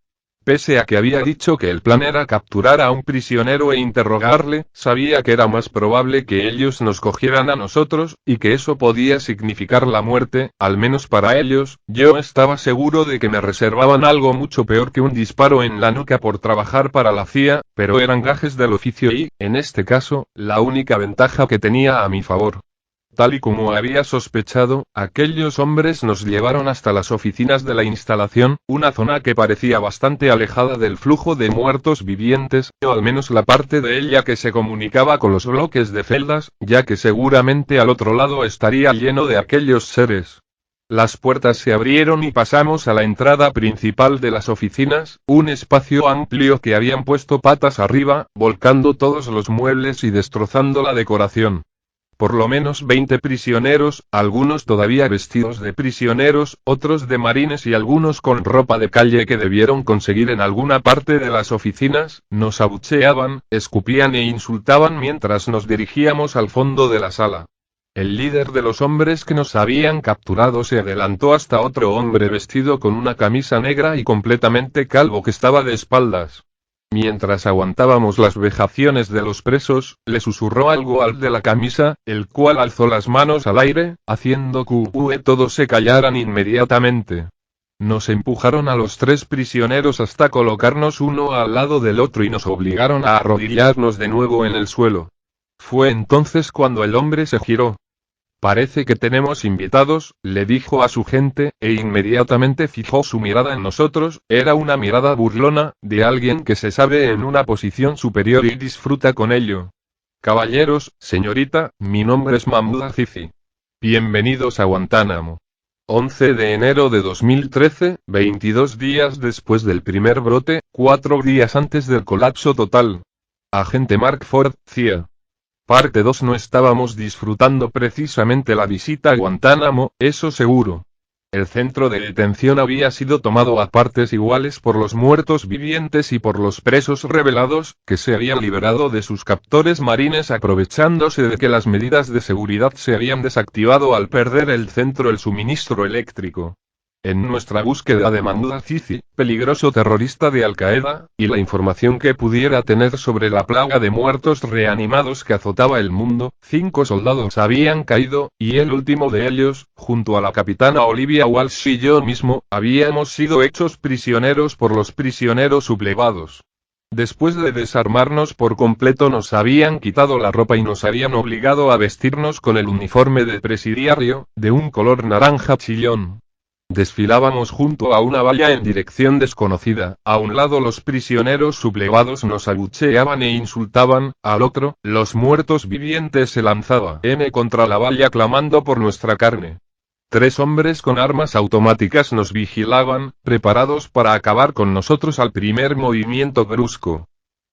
Speaker 1: Pese a que había dicho que el plan era capturar a un prisionero e interrogarle, sabía que era más probable que ellos nos cogieran a nosotros, y que eso podía significar la muerte, al menos para ellos. Yo estaba seguro de que me reservaban algo mucho peor que un disparo en la nuca por trabajar para la CIA, pero eran gajes del oficio y, en este caso, la única ventaja que tenía a mi favor. Tal y como había sospechado, aquellos hombres nos llevaron hasta las oficinas de la instalación, una zona que parecía bastante alejada del flujo de muertos vivientes, o al menos la parte de ella que se comunicaba con los bloques de celdas, ya que seguramente al otro lado estaría lleno de aquellos seres. Las puertas se abrieron y pasamos a la entrada principal de las oficinas, un espacio amplio que habían puesto patas arriba, volcando todos los muebles y destrozando la decoración. Por lo menos 20 prisioneros, algunos todavía vestidos de prisioneros, otros de marines y algunos con ropa de calle que debieron conseguir en alguna parte de las oficinas, nos abucheaban, escupían e insultaban mientras nos dirigíamos al fondo de la sala. El líder de los hombres que nos habían capturado se adelantó hasta otro hombre vestido con una camisa negra y completamente calvo que estaba de espaldas. Mientras aguantábamos las vejaciones de los presos, le susurró algo al de la camisa, el cual alzó las manos al aire, haciendo que todos se callaran inmediatamente. Nos empujaron a los 3 prisioneros hasta colocarnos uno al lado del otro y nos obligaron a arrodillarnos de nuevo en el suelo. Fue entonces cuando el hombre se giró. Parece que tenemos invitados, le dijo a su gente, e inmediatamente fijó su mirada en nosotros. Era una mirada burlona, de alguien que se sabe en una posición superior y disfruta con ello. Caballeros, señorita, mi nombre es Mahmoud Azizi. Bienvenidos a Guantánamo. 11 de enero de 2013, 22 días después del primer brote, 4 días antes del colapso total. Agente Mark Ford, CIA. Parte 2. No estábamos disfrutando precisamente la visita a Guantánamo, eso seguro. El centro de detención había sido tomado a partes iguales por los muertos vivientes y por los presos rebelados, que se habían liberado de sus captores marines aprovechándose de que las medidas de seguridad se habían desactivado al perder el centro el suministro eléctrico. En nuestra búsqueda de Mahmoud Azizi, peligroso terrorista de Al-Qaeda, y la información que pudiera tener sobre la plaga de muertos reanimados que azotaba el mundo, 5 soldados habían caído, y el último de ellos, junto a la capitana Olivia Walsh y yo mismo, habíamos sido hechos prisioneros por los prisioneros sublevados. Después de desarmarnos por completo nos habían quitado la ropa y nos habían obligado a vestirnos con el uniforme de presidiario, de un color naranja chillón. Desfilábamos junto a una valla en dirección desconocida, a un lado los prisioneros sublevados nos abucheaban e insultaban, al otro, los muertos vivientes se lanzaban contra la valla clamando por nuestra carne. 3 hombres con armas automáticas nos vigilaban, preparados para acabar con nosotros al primer movimiento brusco.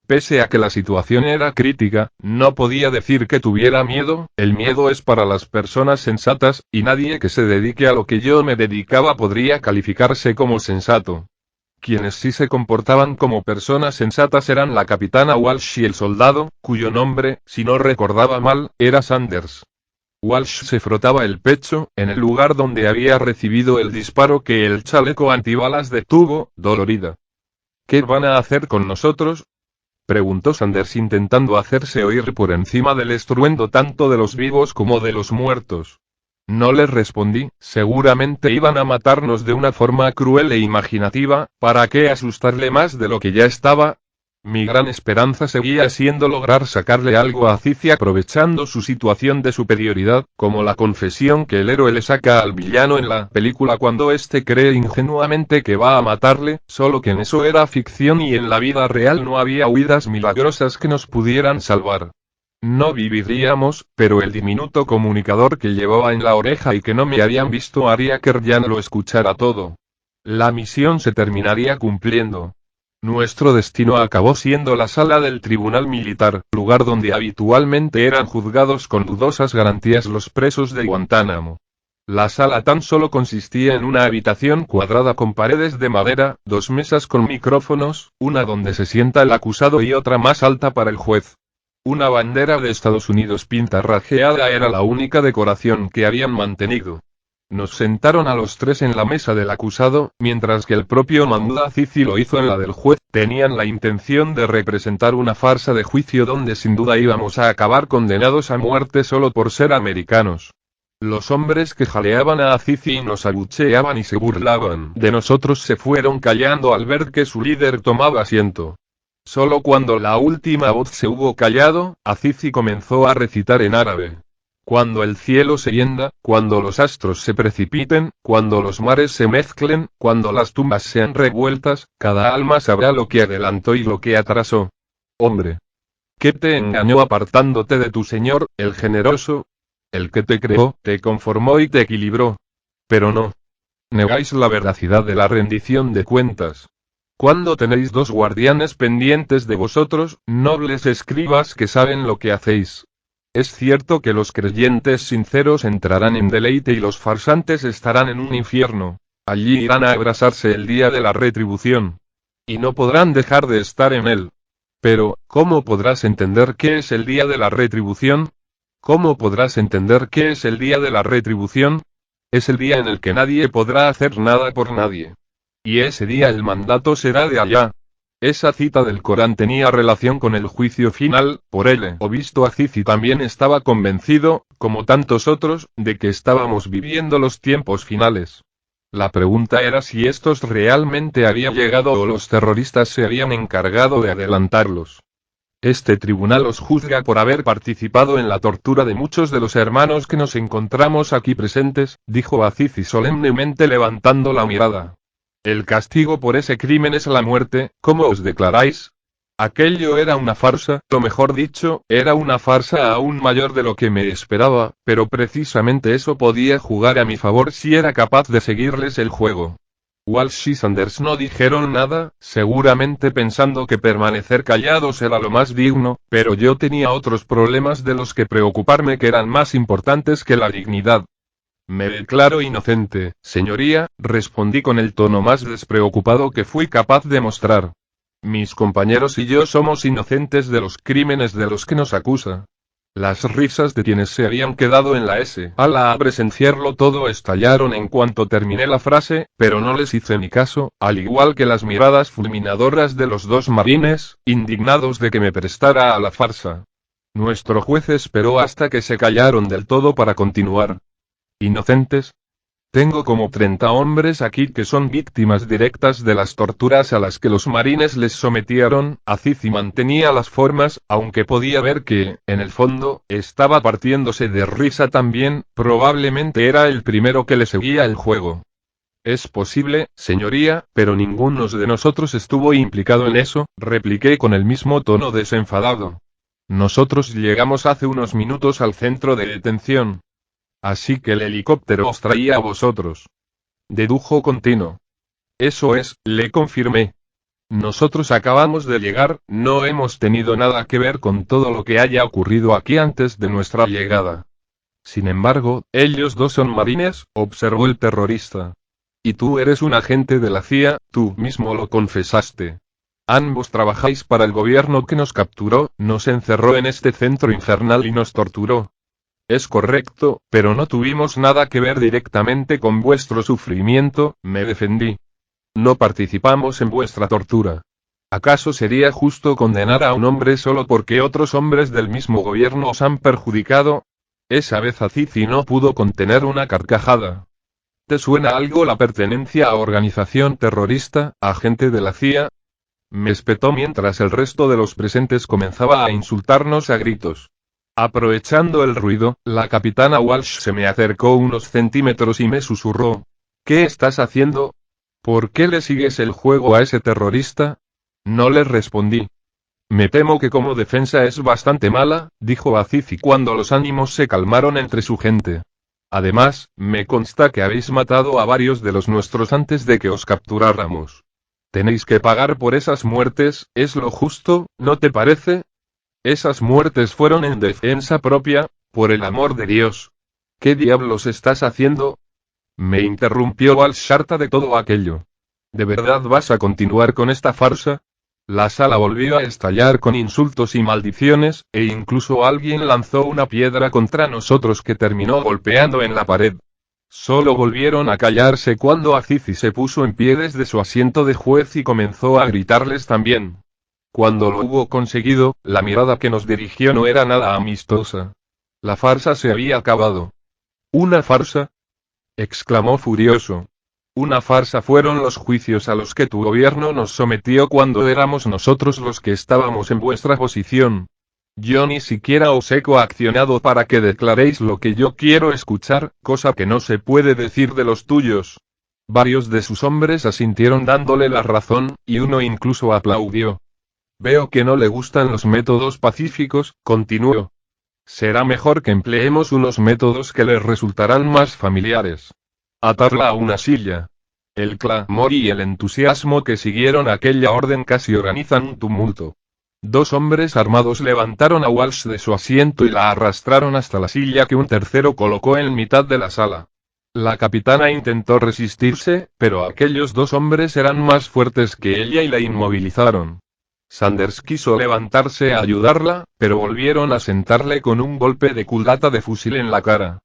Speaker 1: Pese a que la situación era crítica, no podía decir que tuviera miedo. El miedo es para las personas sensatas, y nadie que se dedique a lo que yo me dedicaba podría calificarse como sensato. Quienes sí se comportaban como personas sensatas eran la capitana Walsh y el soldado, cuyo nombre, si no recordaba mal, era Sanders. Walsh se frotaba el pecho, en el lugar donde había recibido el disparo que el chaleco antibalas detuvo, dolorida. ¿Qué van a hacer con nosotros?, preguntó Sanders intentando hacerse oír por encima del estruendo tanto de los vivos como de los muertos. No les respondí, seguramente iban a matarnos de una forma cruel e imaginativa, ¿para qué asustarle más de lo que ya estaba? Mi gran esperanza seguía siendo lograr sacarle algo a Azizi aprovechando su situación de superioridad, como la confesión que el héroe le saca al villano en la película cuando éste cree ingenuamente que va a matarle, solo que en eso era ficción y en la vida real no había huidas milagrosas que nos pudieran salvar. No viviríamos, pero el diminuto comunicador que llevaba en la oreja y que no me habían visto haría que Ryan lo escuchara todo. La misión se terminaría cumpliendo. Nuestro destino acabó siendo la sala del tribunal militar, lugar donde habitualmente eran juzgados con dudosas garantías los presos de Guantánamo. La sala tan solo consistía en una habitación cuadrada con paredes de madera, 2 mesas con micrófonos, una donde se sienta el acusado y otra más alta para el juez. Una bandera de Estados Unidos pintarrajeada era la única decoración que habían mantenido. Nos sentaron a los tres en la mesa del acusado, mientras que el propio Mahmoud Azizi lo hizo en la del juez. Tenían la intención de representar una farsa de juicio donde sin duda íbamos a acabar condenados a muerte solo por ser americanos. Los hombres que jaleaban a Azizi y nos abucheaban y se burlaban de nosotros se fueron callando al ver que su líder tomaba asiento. Solo cuando la última voz se hubo callado, Azizi comenzó a recitar en árabe. Cuando el cielo se hienda, cuando los astros se precipiten, cuando los mares se mezclen, cuando las tumbas sean revueltas, cada alma sabrá lo que adelantó y lo que atrasó. Hombre, ¿qué te engañó apartándote de tu Señor, el generoso? El que te creó, te conformó y te equilibró. Pero no. Negáis la veracidad de la rendición de cuentas. Cuando tenéis dos guardianes pendientes de vosotros, nobles escribas que saben lo que hacéis. Es cierto que los creyentes sinceros entrarán en deleite y los farsantes estarán en un infierno. Allí irán a abrasarse el día de la retribución. Y no podrán dejar de estar en él. Pero, ¿cómo podrás entender qué es el día de la retribución? ¿Cómo podrás entender qué es el día de la retribución? Es el día en el que nadie podrá hacer nada por nadie. Y ese día el mandato será de Alá. Esa cita del Corán tenía relación con el juicio final, por él o visto Azizi también estaba convencido, como tantos otros, de que estábamos viviendo los tiempos finales. La pregunta era si estos realmente habían llegado o los terroristas se habían encargado de adelantarlos. Este tribunal os juzga por haber participado en la tortura de muchos de los hermanos que nos encontramos aquí presentes, dijo Azizi solemnemente levantando la mirada. El castigo por ese crimen es la muerte, ¿cómo os declaráis? Aquello era una farsa, o mejor dicho, era una farsa aún mayor de lo que me esperaba, pero precisamente eso podía jugar a mi favor si era capaz de seguirles el juego. Walsh y Sanders no dijeron nada, seguramente pensando que permanecer callados era lo más digno, pero yo tenía otros problemas de los que preocuparme que eran más importantes que la dignidad. Me declaro inocente, señoría, respondí con el tono más despreocupado que fui capaz de mostrar. Mis compañeros y yo somos inocentes de los crímenes de los que nos acusa. Las risas de quienes se habían quedado en la sala a presenciarlo todo estallaron en cuanto terminé la frase, pero no les hice ni caso, al igual que las miradas fulminadoras de los dos marines, indignados de que me prestara a la farsa. Nuestro juez esperó hasta que se callaron del todo para continuar. ¿Inocentes? Tengo como 30 hombres aquí que son víctimas directas de las torturas a las que los marines les sometieron. Azizi mantenía las formas, aunque podía ver que, en el fondo, estaba partiéndose de risa también, probablemente era el primero que le seguía el juego. Es posible, señoría, pero ninguno de nosotros estuvo implicado en eso, repliqué con el mismo tono desenfadado. Nosotros llegamos hace unos minutos al centro de detención. Así que el helicóptero os traía a vosotros. Dedujo continuo. Eso es, le confirmé. Nosotros acabamos de llegar, no hemos tenido nada que ver con todo lo que haya ocurrido aquí antes de nuestra llegada. Sin embargo, ellos dos son marines, observó el terrorista. Y tú eres un agente de la CIA, tú mismo lo confesaste. Ambos trabajáis para el gobierno que nos capturó, nos encerró en este centro infernal y nos torturó. Es correcto, pero no tuvimos nada que ver directamente con vuestro sufrimiento, me defendí. No participamos en vuestra tortura. ¿Acaso sería justo condenar a un hombre solo porque otros hombres del mismo gobierno os han perjudicado? Esa vez Azizi no pudo contener una carcajada. ¿Te suena algo la pertenencia a organización terrorista, agente de la CIA? Me espetó mientras el resto de los presentes comenzaba a insultarnos a gritos. Aprovechando el ruido, la capitana Walsh se me acercó unos centímetros y me susurró. ¿Qué estás haciendo? ¿Por qué le sigues el juego a ese terrorista? No le respondí. Me temo que como defensa es bastante mala, dijo Azizi cuando los ánimos se calmaron entre su gente. Además, me consta que habéis matado a varios de los nuestros antes de que os capturáramos. Tenéis que pagar por esas muertes, es lo justo, ¿no te parece? Esas muertes fueron en defensa propia, por el amor de Dios. ¿Qué diablos estás haciendo? Me interrumpió Walsh harta de todo aquello. ¿De verdad vas a continuar con esta farsa? La sala volvió a estallar con insultos y maldiciones, e incluso alguien lanzó una piedra contra nosotros que terminó golpeando en la pared. Solo volvieron a callarse cuando Azizi se puso en pie desde su asiento de juez y comenzó a gritarles también. Cuando lo hubo conseguido, la mirada que nos dirigió no era nada amistosa. La farsa se había acabado. ¿Una farsa?, exclamó furioso. Una farsa fueron los juicios a los que tu gobierno nos sometió cuando éramos nosotros los que estábamos en vuestra posición. Yo ni siquiera os he coaccionado para que declaréis lo que yo quiero escuchar, cosa que no se puede decir de los tuyos. Varios de sus hombres asintieron dándole la razón, y uno incluso aplaudió. Veo que no le gustan los métodos pacíficos, continuó. Será mejor que empleemos unos métodos que les resultarán más familiares. Atarla a una silla. El clamor y el entusiasmo que siguieron aquella orden casi organizan un tumulto. Dos hombres armados levantaron a Walsh de su asiento y la arrastraron hasta la silla que un tercero colocó en mitad de la sala. La capitana intentó resistirse, pero aquellos dos hombres eran más fuertes que ella y la inmovilizaron. Sanders quiso levantarse a ayudarla, pero volvieron a sentarle con un golpe de culata de fusil en la cara.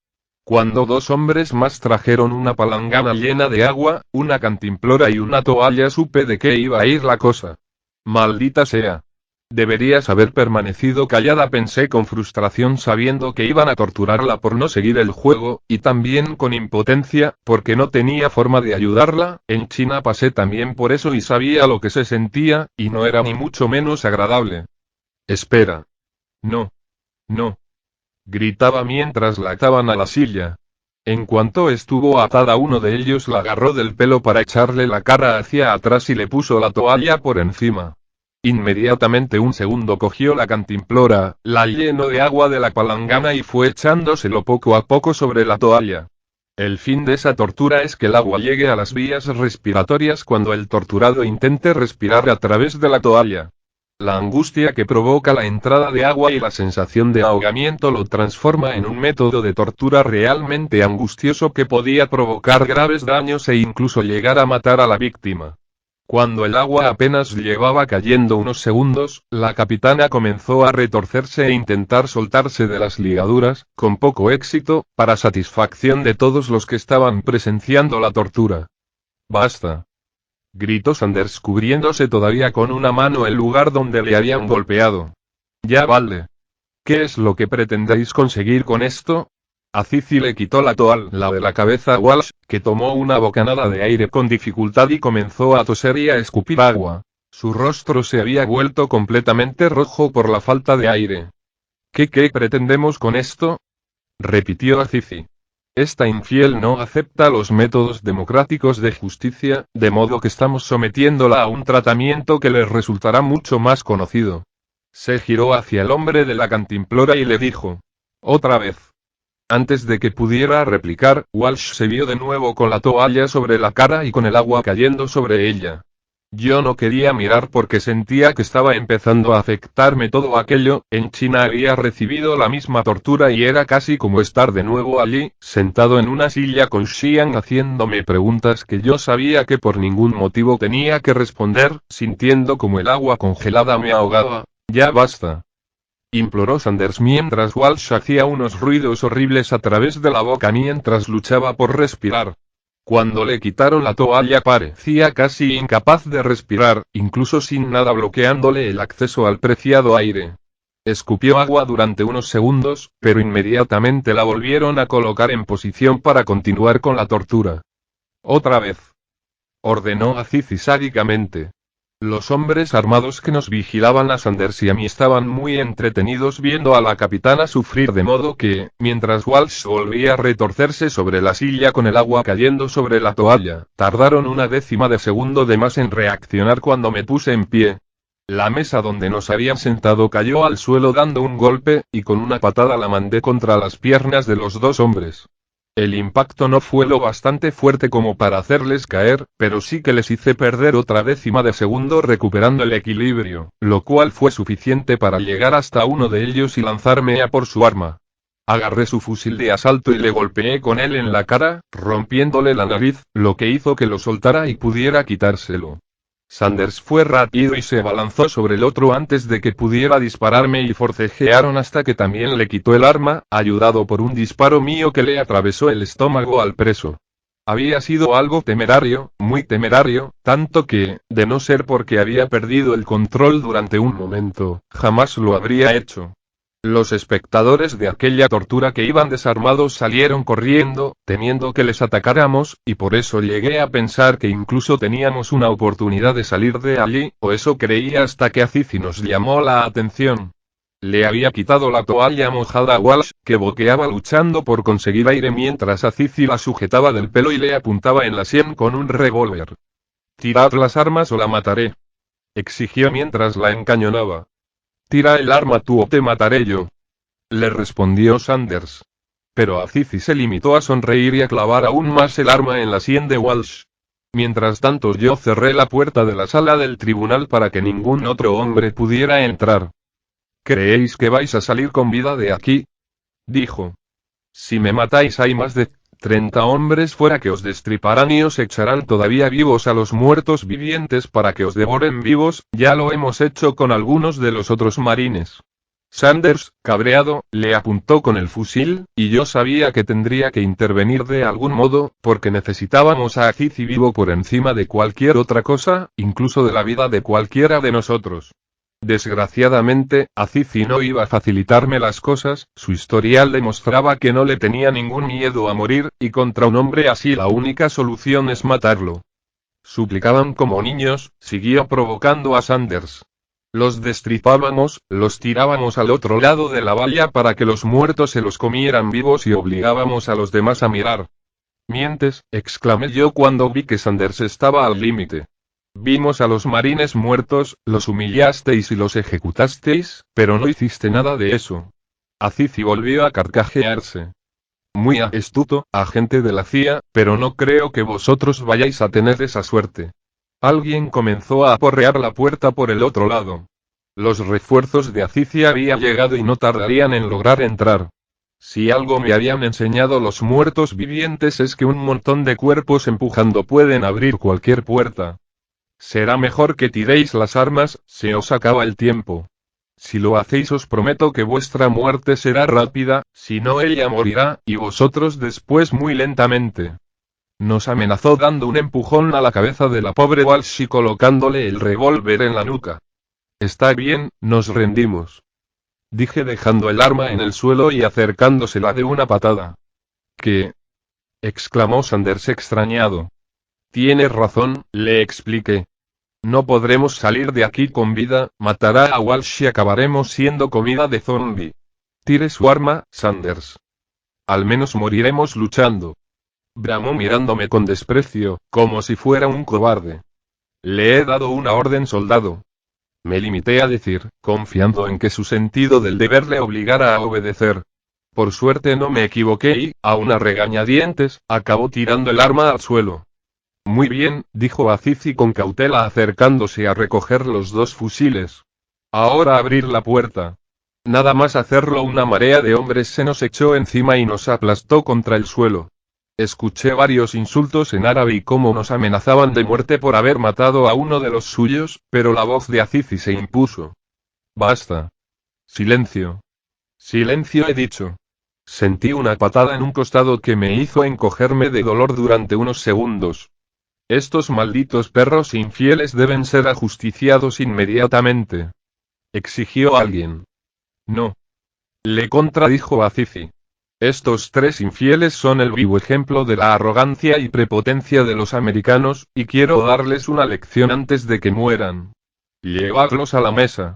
Speaker 1: Cuando dos hombres más trajeron una palangana llena de agua, una cantimplora y una toalla, supe de qué iba a ir la cosa. Maldita sea. Deberías haber permanecido callada, pensé con frustración sabiendo que iban a torturarla por no seguir el juego, y también con impotencia, porque no tenía forma de ayudarla. En China pasé también por eso y sabía lo que se sentía, y no era ni mucho menos agradable. Espera. No. No. Gritaba mientras la ataban a la silla. En cuanto estuvo atada, uno de ellos la agarró del pelo para echarle la cara hacia atrás y le puso la toalla por encima. Inmediatamente un segundo cogió la cantimplora, la llenó de agua de la palangana y fue echándoselo poco a poco sobre la toalla. El fin de esa tortura es que el agua llegue a las vías respiratorias cuando el torturado intente respirar a través de la toalla. La angustia que provoca la entrada de agua y la sensación de ahogamiento lo transforma en un método de tortura realmente angustioso que podía provocar graves daños e incluso llegar a matar a la víctima. Cuando el agua apenas llevaba cayendo unos segundos, la capitana comenzó a retorcerse e intentar soltarse de las ligaduras, con poco éxito, para satisfacción de todos los que estaban presenciando la tortura. ¡Basta!, gritó Sanders cubriéndose todavía con una mano el lugar donde le habían golpeado. Ya vale. ¿Qué es lo que pretendéis conseguir con esto? Azizi le quitó la toalla de la cabeza a Walsh, que tomó una bocanada de aire con dificultad y comenzó a toser y a escupir agua. Su rostro se había vuelto completamente rojo por la falta de aire. ¿Qué pretendemos con esto?, repitió Azizi. Esta infiel no acepta los métodos democráticos de justicia, de modo que estamos sometiéndola a un tratamiento que le resultará mucho más conocido. Se giró hacia el hombre de la cantimplora y le dijo. Otra vez. Antes de que pudiera replicar, Walsh se vio de nuevo con la toalla sobre la cara y con el agua cayendo sobre ella. Yo no quería mirar porque sentía que estaba empezando a afectarme todo aquello. En China había recibido la misma tortura y era casi como estar de nuevo allí, sentado en una silla con Xiang haciéndome preguntas que yo sabía que por ningún motivo tenía que responder, sintiendo como el agua congelada me ahogaba. Ya basta, imploró Sanders mientras Walsh hacía unos ruidos horribles a través de la boca mientras luchaba por respirar. Cuando le quitaron la toalla parecía casi incapaz de respirar, incluso sin nada bloqueándole el acceso al preciado aire. Escupió agua durante unos segundos, pero inmediatamente la volvieron a colocar en posición para continuar con la tortura. Otra vez, ordenó Azizi sádicamente. Los hombres armados que nos vigilaban a Sanders y a mí estaban muy entretenidos viendo a la capitana sufrir, de modo que, mientras Walsh volvía a retorcerse sobre la silla con el agua cayendo sobre la toalla, tardaron una décima de segundo de más en reaccionar cuando me puse en pie. La mesa donde nos habían sentado cayó al suelo dando un golpe, y con una patada la mandé contra las piernas de los dos hombres. El impacto no fue lo bastante fuerte como para hacerles caer, pero sí que les hice perder otra décima de segundo recuperando el equilibrio, lo cual fue suficiente para llegar hasta uno de ellos y lanzarme a por su arma. Agarré su fusil de asalto y le golpeé con él en la cara, rompiéndole la nariz, lo que hizo que lo soltara y pudiera quitárselo. Sanders fue rápido y se abalanzó sobre el otro antes de que pudiera dispararme y forcejearon hasta que también le quitó el arma, ayudado por un disparo mío que le atravesó el estómago al preso. Había sido algo temerario, muy temerario, tanto que, de no ser porque había perdido el control durante un momento, jamás lo habría hecho. Los espectadores de aquella tortura que iban desarmados salieron corriendo, temiendo que les atacáramos, y por eso llegué a pensar que incluso teníamos una oportunidad de salir de allí, o eso creía hasta que Azizi nos llamó la atención. Le había quitado la toalla mojada a Walsh, que boqueaba luchando por conseguir aire mientras Azizi la sujetaba del pelo y le apuntaba en la sien con un revólver. «Tirad las armas o la mataré», exigió mientras la encañonaba. «Tira el arma tú o te mataré yo», le respondió Sanders. Pero Azizi se limitó a sonreír y a clavar aún más el arma en la sien de Walsh. Mientras tanto yo cerré la puerta de la sala del tribunal para que ningún otro hombre pudiera entrar. «¿Creéis que vais a salir con vida de aquí?», dijo. «Si me matáis hay más de 30 hombres fuera que os destriparán y os echarán todavía vivos a los muertos vivientes para que os devoren vivos, ya lo hemos hecho con algunos de los otros marines». Sanders, cabreado, le apuntó con el fusil, y yo sabía que tendría que intervenir de algún modo, porque necesitábamos a Azizi vivo por encima de cualquier otra cosa, incluso de la vida de cualquiera de nosotros. Desgraciadamente, Azizi no iba a facilitarme las cosas, su historial demostraba que no le tenía ningún miedo a morir, y contra un hombre así la única solución es matarlo. Suplicaban como niños, siguió provocando a Sanders. Los destripábamos, los tirábamos al otro lado de la valla para que los muertos se los comieran vivos y obligábamos a los demás a mirar. «Mientes», exclamé yo cuando vi que Sanders estaba al límite. «Vimos a los marines muertos, los humillasteis y los ejecutasteis, pero no hiciste nada de eso». Azizi volvió a carcajearse. «Muy astuto, agente de la CIA, pero no creo que vosotros vayáis a tener esa suerte». Alguien comenzó a aporrear la puerta por el otro lado. Los refuerzos de Azizi habían llegado y no tardarían en lograr entrar. Si algo me habían enseñado los muertos vivientes es que un montón de cuerpos empujando pueden abrir cualquier puerta. «Será mejor que tiréis las armas, se os acaba el tiempo. Si lo hacéis os prometo que vuestra muerte será rápida, si no ella morirá, y vosotros después muy lentamente». Nos amenazó dando un empujón a la cabeza de la pobre Walsh y colocándole el revólver en la nuca. «Está bien, nos rendimos», dije dejando el arma en el suelo y acercándosela de una patada. «¿Qué?», exclamó Sanders extrañado. «Tienes razón», le expliqué. «No podremos salir de aquí con vida, matará a Walsh y acabaremos siendo comida de zombie. Tire su arma, Sanders. Al menos moriremos luchando». Bramó mirándome con desprecio, como si fuera un cobarde. «Le he dado una orden, soldado», me limité a decir, confiando en que su sentido del deber le obligara a obedecer. Por suerte no me equivoqué y, aun a regañadientes, acabó tirando el arma al suelo. «Muy bien», dijo Azizi con cautela acercándose a recoger los dos fusiles. «Ahora abrir la puerta». Nada más hacerlo una marea de hombres se nos echó encima y nos aplastó contra el suelo. Escuché varios insultos en árabe y cómo nos amenazaban de muerte por haber matado a uno de los suyos, pero la voz de Azizi se impuso. «Basta. Silencio. Silencio, he dicho». Sentí una patada en un costado que me hizo encogerme de dolor durante unos segundos. «Estos malditos perros infieles deben ser ajusticiados inmediatamente», exigió alguien. «No», le contradijo Azizi. «Estos tres infieles son el vivo ejemplo de la arrogancia y prepotencia de los americanos, y quiero darles una lección antes de que mueran. Llevadlos a la mesa».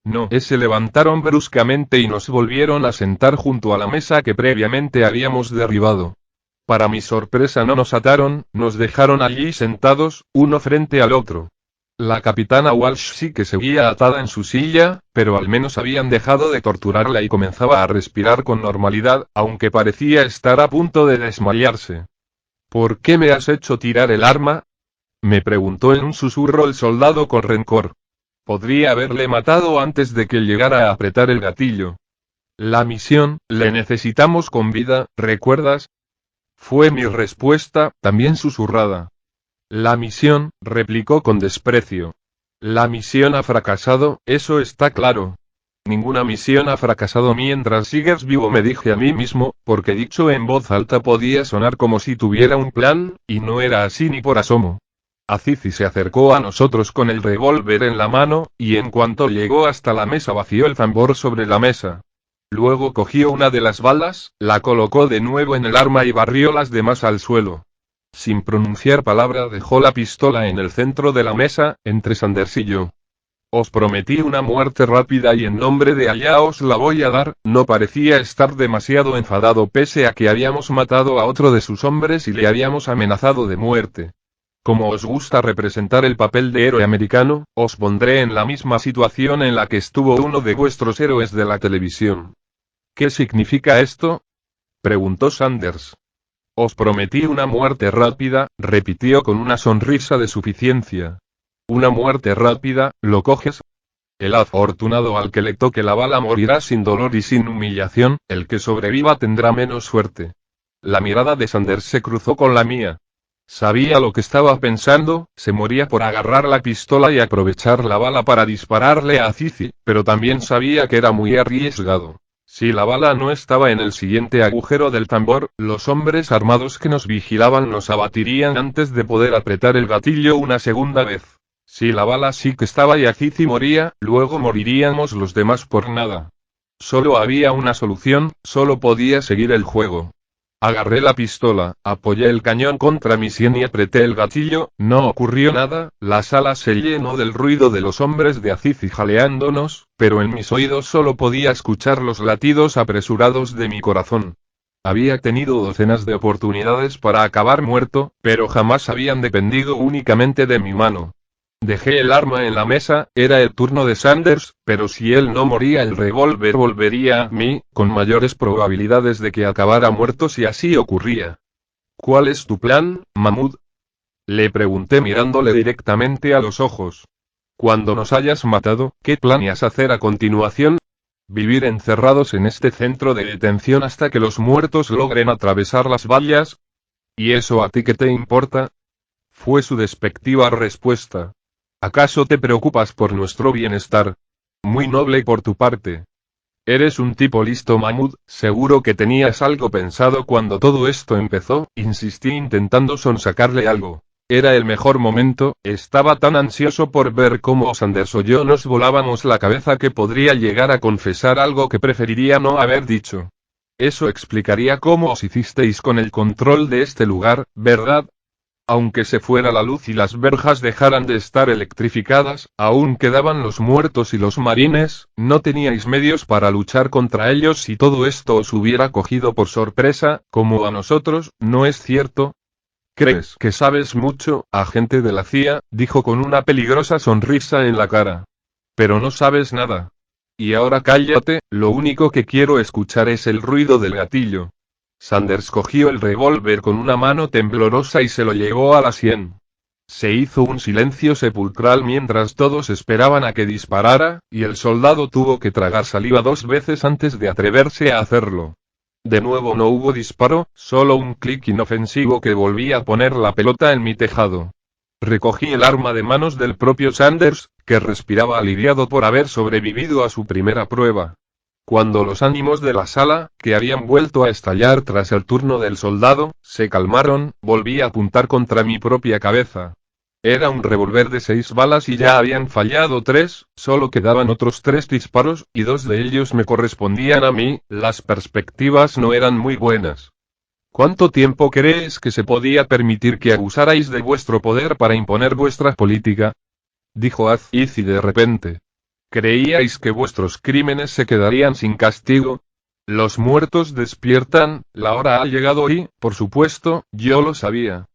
Speaker 1: No, se levantaron bruscamente y nos volvieron a sentar junto a la mesa que previamente habíamos derribado. Para mi sorpresa no nos ataron, nos dejaron allí sentados, uno frente al otro. La capitana Walsh sí que seguía atada en su silla, pero al menos habían dejado de torturarla y comenzaba a respirar con normalidad, aunque parecía estar a punto de desmayarse. «¿Por qué me has hecho tirar el arma?», me preguntó en un susurro el soldado con rencor. Podría haberle matado antes de que llegara a apretar el gatillo. «La misión, le necesitamos con vida, ¿recuerdas?», fue mi respuesta, también susurrada. La misión, replicó con desprecio. La misión ha fracasado, eso está claro. Ninguna misión ha fracasado mientras sigues vivo, me dije a mí mismo, porque dicho en voz alta podía sonar como si tuviera un plan, y no era así ni por asomo. Azizi se acercó a nosotros con el revólver en la mano, y en cuanto llegó hasta la mesa vació el tambor sobre la mesa. Luego cogió una de las balas, la colocó de nuevo en el arma y barrió las demás al suelo. Sin pronunciar palabra dejó la pistola en el centro de la mesa, entre Sanders y yo. Os prometí una muerte rápida y en nombre de Allá os la voy a dar. No parecía estar demasiado enfadado pese a que habíamos matado a otro de sus hombres y le habíamos amenazado de muerte. Como os gusta representar el papel de héroe americano, os pondré en la misma situación en la que estuvo uno de vuestros héroes de la televisión. ¿Qué significa esto?, preguntó Sanders. Os prometí una muerte rápida, repitió con una sonrisa de suficiencia. Una muerte rápida, ¿lo coges? El afortunado al que le toque la bala morirá sin dolor y sin humillación, el que sobreviva tendrá menos suerte. La mirada de Sanders se cruzó con la mía. Sabía lo que estaba pensando, se moría por agarrar la pistola y aprovechar la bala para dispararle a Azizi, pero también sabía que era muy arriesgado. Si la bala no estaba en el siguiente agujero del tambor, los hombres armados que nos vigilaban nos abatirían antes de poder apretar el gatillo una segunda vez. Si la bala sí que estaba y Azizi moría, luego moriríamos los demás por nada. Solo había una solución, solo podía seguir el juego. Agarré la pistola, apoyé el cañón contra mi sien y apreté el gatillo, no ocurrió nada, la sala se llenó del ruido de los hombres de Azizi jaleándonos, pero en mis oídos solo podía escuchar los latidos apresurados de mi corazón. Había tenido docenas de oportunidades para acabar muerto, pero jamás habían dependido únicamente de mi mano. Dejé el arma en la mesa, era el turno de Sanders, pero si él no moría el revólver volvería a mí, con mayores probabilidades de que acabara muerto si así ocurría. ¿Cuál es tu plan, Mahmoud?, le pregunté mirándole directamente a los ojos. Cuando nos hayas matado, ¿qué planeas hacer a continuación? ¿Vivir encerrados en este centro de detención hasta que los muertos logren atravesar las vallas? ¿Y eso a ti qué te importa?, fue su despectiva respuesta. ¿Acaso te preocupas por nuestro bienestar? Muy noble por tu parte. Eres un tipo listo, Mahmoud, seguro que tenías algo pensado cuando todo esto empezó, insistí intentando sonsacarle algo. Era el mejor momento, estaba tan ansioso por ver cómo Sanders o yo nos volábamos la cabeza que podría llegar a confesar algo que preferiría no haber dicho. Eso explicaría cómo os hicisteis con el control de este lugar, ¿verdad? Aunque se fuera la luz y las verjas dejaran de estar electrificadas, aún quedaban los muertos y los marines, no teníais medios para luchar contra ellos si todo esto os hubiera cogido por sorpresa, como a nosotros, ¿no es cierto? ¿Crees que sabes mucho, agente de la CIA?, dijo con una peligrosa sonrisa en la cara. Pero no sabes nada. Y ahora cállate, lo único que quiero escuchar es el ruido del gatillo. Sanders cogió el revólver con una mano temblorosa y se lo llevó a la sien. Se hizo un silencio sepulcral mientras todos esperaban a que disparara, y el soldado tuvo que tragar saliva 2 veces antes de atreverse a hacerlo. De nuevo no hubo disparo, solo un clic inofensivo que volvía a poner la pelota en mi tejado. Recogí el arma de manos del propio Sanders, que respiraba aliviado por haber sobrevivido a su primera prueba. Cuando los ánimos de la sala, que habían vuelto a estallar tras el turno del soldado, se calmaron, volví a apuntar contra mi propia cabeza. Era un revólver de 6 balas y ya habían fallado 3, solo quedaban otros 3 disparos, y 2 de ellos me correspondían a mí, las perspectivas no eran muy buenas. ¿Cuánto tiempo crees que se podía permitir que abusarais de vuestro poder para imponer vuestra política?, dijo Azizi de repente. ¿Creíais que vuestros crímenes se quedarían sin castigo? Los muertos despiertan, la hora ha llegado y, por supuesto, yo lo sabía.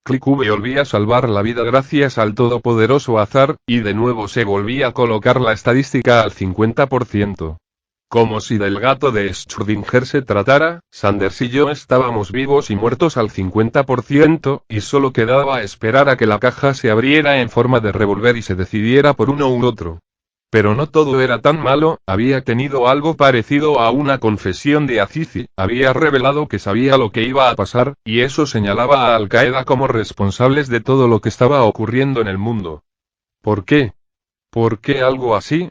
Speaker 1: Click volvía a salvar la vida gracias al todopoderoso azar, y de nuevo se volvía a colocar la estadística al 50%. Como si del gato de Schrödinger se tratara, Sanders y yo estábamos vivos y muertos al 50%, y solo quedaba esperar a que la caja se abriera en forma de revólver y se decidiera por uno u otro. Pero no todo era tan malo, había tenido algo parecido a una confesión de Azizi, había revelado que sabía lo que iba a pasar, y eso señalaba a Al-Qaeda como responsables de todo lo que estaba ocurriendo en el mundo. ¿Por qué? ¿Por qué algo así?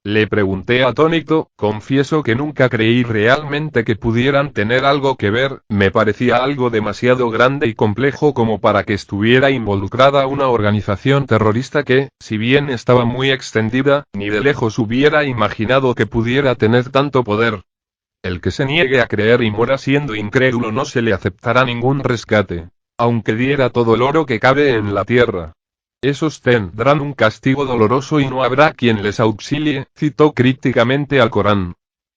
Speaker 1: Le pregunté atónito, confieso que nunca creí realmente que pudieran tener algo que ver, me parecía algo demasiado grande y complejo como para que estuviera involucrada una organización terrorista que, si bien estaba muy extendida, ni de lejos hubiera imaginado que pudiera tener tanto poder. El que se niegue a creer y muera siendo incrédulo no se le aceptará ningún rescate, aunque diera todo el oro que cabe en la tierra. Esos tendrán un castigo doloroso y no habrá quien les auxilie, citó críticamente al Corán.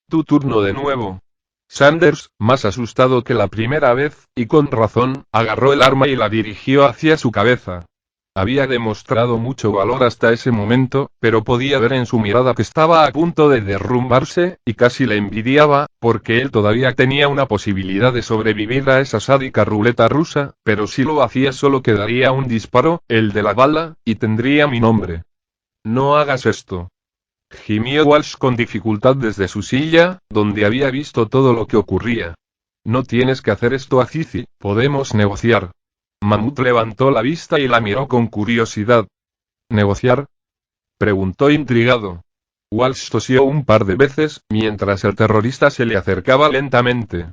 Speaker 1: Tu turno de nuevo. Sanders, más asustado que la primera vez, y con razón, agarró el arma y la dirigió hacia su cabeza. Había demostrado mucho valor hasta ese momento, pero podía ver en su mirada que estaba a punto de derrumbarse, y casi le envidiaba, porque él todavía tenía una posibilidad de sobrevivir a esa sádica ruleta rusa, pero si lo hacía solo quedaría un disparo, el de la bala, y tendría mi nombre. No hagas esto. Gimió Walsh con dificultad desde su silla, donde había visto todo lo que ocurría. No tienes que hacer esto, Azizi, podemos negociar. Mahmoud levantó la vista y la miró con curiosidad. ¿Negociar? Preguntó intrigado. Walsh tosió un par de veces, mientras el terrorista se le acercaba lentamente.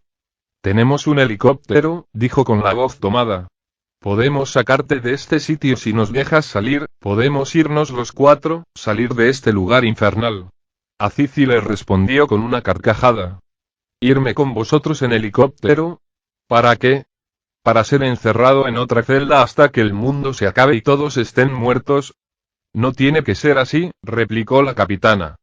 Speaker 1: Tenemos un helicóptero, dijo con la voz tomada. Podemos sacarte de este sitio si nos dejas salir, podemos irnos los cuatro, salir de este lugar infernal. Azizi le respondió con una carcajada. ¿Irme con vosotros en helicóptero? ¿Para qué? ¿Para ser encerrado en otra celda hasta que el mundo se acabe y todos estén muertos? No tiene que ser así, replicó la capitana.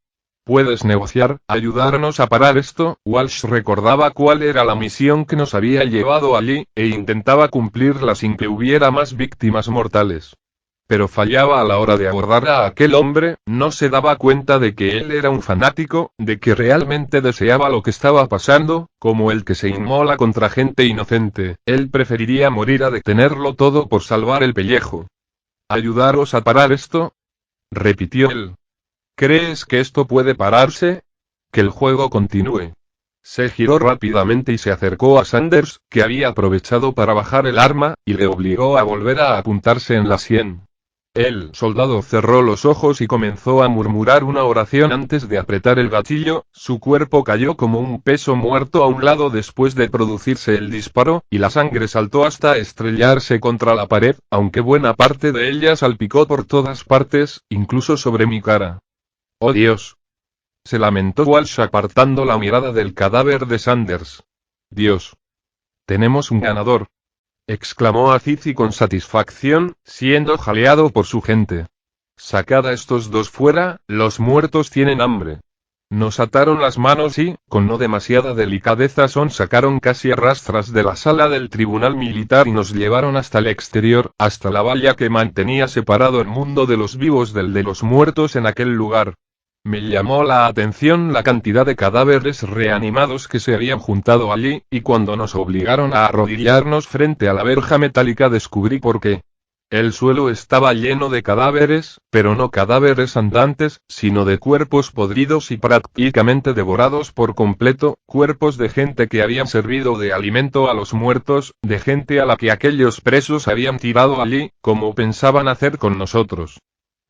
Speaker 1: Puedes negociar, ayudarnos a parar esto. Walsh recordaba cuál era la misión que nos había llevado allí, e intentaba cumplirla sin que hubiera más víctimas mortales. Pero fallaba a la hora de abordar a aquel hombre, no se daba cuenta de que él era un fanático, de que realmente deseaba lo que estaba pasando, como el que se inmola contra gente inocente, él preferiría morir a detenerlo todo por salvar el pellejo. ¿Ayudaros a parar esto? Repitió él. ¿Crees que esto puede pararse? Que el juego continúe. Se giró rápidamente y se acercó a Sanders, que había aprovechado para bajar el arma, y le obligó a volver a apuntarse en la sien. El soldado cerró los ojos y comenzó a murmurar una oración antes de apretar el gatillo, su cuerpo cayó como un peso muerto a un lado después de producirse el disparo, y la sangre saltó hasta estrellarse contra la pared, aunque buena parte de ella salpicó por todas partes, incluso sobre mi cara. ¡Oh Dios! Se lamentó Walsh apartando la mirada del cadáver de Sanders. Dios. Tenemos un ganador. Exclamó Azizi con satisfacción, siendo jaleado por su gente. Sacad a estos dos fuera, los muertos tienen hambre. Nos ataron las manos y, con no demasiada delicadeza, sacaron casi a rastras de la sala del tribunal militar y nos llevaron hasta el exterior, hasta la valla que mantenía separado el mundo de los vivos del de los muertos en aquel lugar. Me llamó la atención la cantidad de cadáveres reanimados que se habían juntado allí, y cuando nos obligaron a arrodillarnos frente a la verja metálica descubrí por qué. El suelo estaba lleno de cadáveres, pero no cadáveres andantes, sino de cuerpos podridos y prácticamente devorados por completo, cuerpos de gente que habían servido de alimento a los muertos, de gente a la que aquellos presos habían tirado allí, como pensaban hacer con nosotros.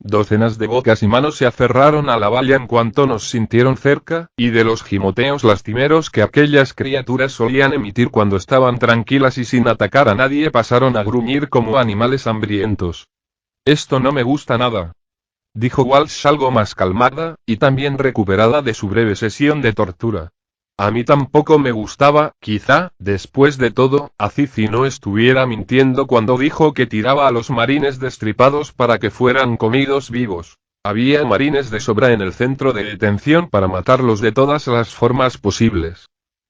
Speaker 1: Docenas de bocas y manos se aferraron a la valla en cuanto nos sintieron cerca, y de los gimoteos lastimeros que aquellas criaturas solían emitir cuando estaban tranquilas y sin atacar a nadie pasaron a gruñir como animales hambrientos. Esto no me gusta nada. Dijo Walsh algo más calmada, y también recuperada de su breve sesión de tortura. A mí tampoco me gustaba, quizá, después de todo, Azizi no estuviera mintiendo cuando dijo que tiraba a los marines destripados para que fueran comidos vivos. Había marines de sobra en el centro de detención para matarlos de todas las formas posibles.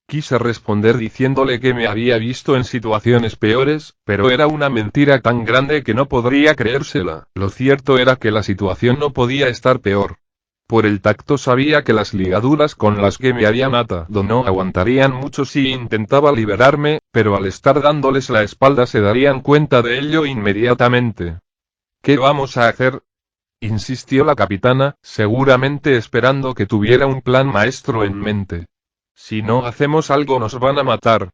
Speaker 1: Quise responder diciéndole que me había visto en situaciones peores, pero era una mentira tan grande que no podría creérsela. Lo cierto era que la situación no podía estar peor. Por el tacto sabía que las ligaduras con las que me habían atado no aguantarían mucho si intentaba liberarme, pero al estar dándoles la espalda se darían cuenta de ello inmediatamente. ¿Qué vamos a hacer? insistió la capitana, seguramente esperando que tuviera un plan maestro en mente. Si no hacemos algo nos van a matar.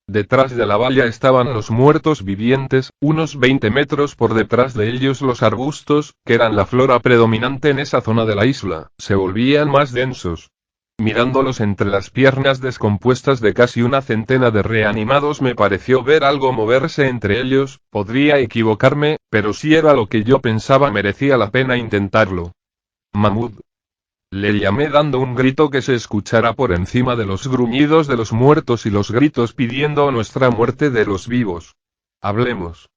Speaker 1: Detrás de la valla estaban los muertos vivientes, unos 20 metros por detrás de ellos los arbustos, que eran la flora predominante en esa zona de la isla, se volvían más densos. Mirándolos entre las piernas descompuestas de casi una centena de reanimados me pareció ver algo moverse entre ellos, podría equivocarme, pero si era lo que yo pensaba merecía la pena intentarlo. Mahmud. Le llamé dando un grito que se escuchara por encima de los gruñidos de los muertos y los gritos pidiendo nuestra muerte de los vivos. Hablemos.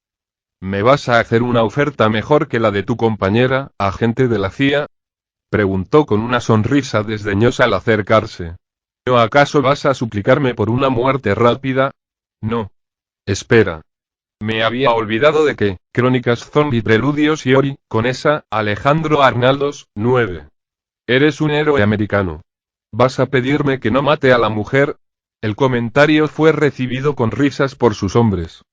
Speaker 1: ¿Me vas a hacer una oferta mejor que la de tu compañera, agente de la CIA? Preguntó con una sonrisa desdeñosa al acercarse. ¿O acaso vas a suplicarme por una muerte rápida? No. Espera. Me había olvidado de que, Crónicas Zombie Preludios y Ori, con esa, Alejandro Arnaldos, 9. Eres un héroe americano. ¿Vas a pedirme que no mate a la mujer? El comentario fue recibido con risas por sus hombres.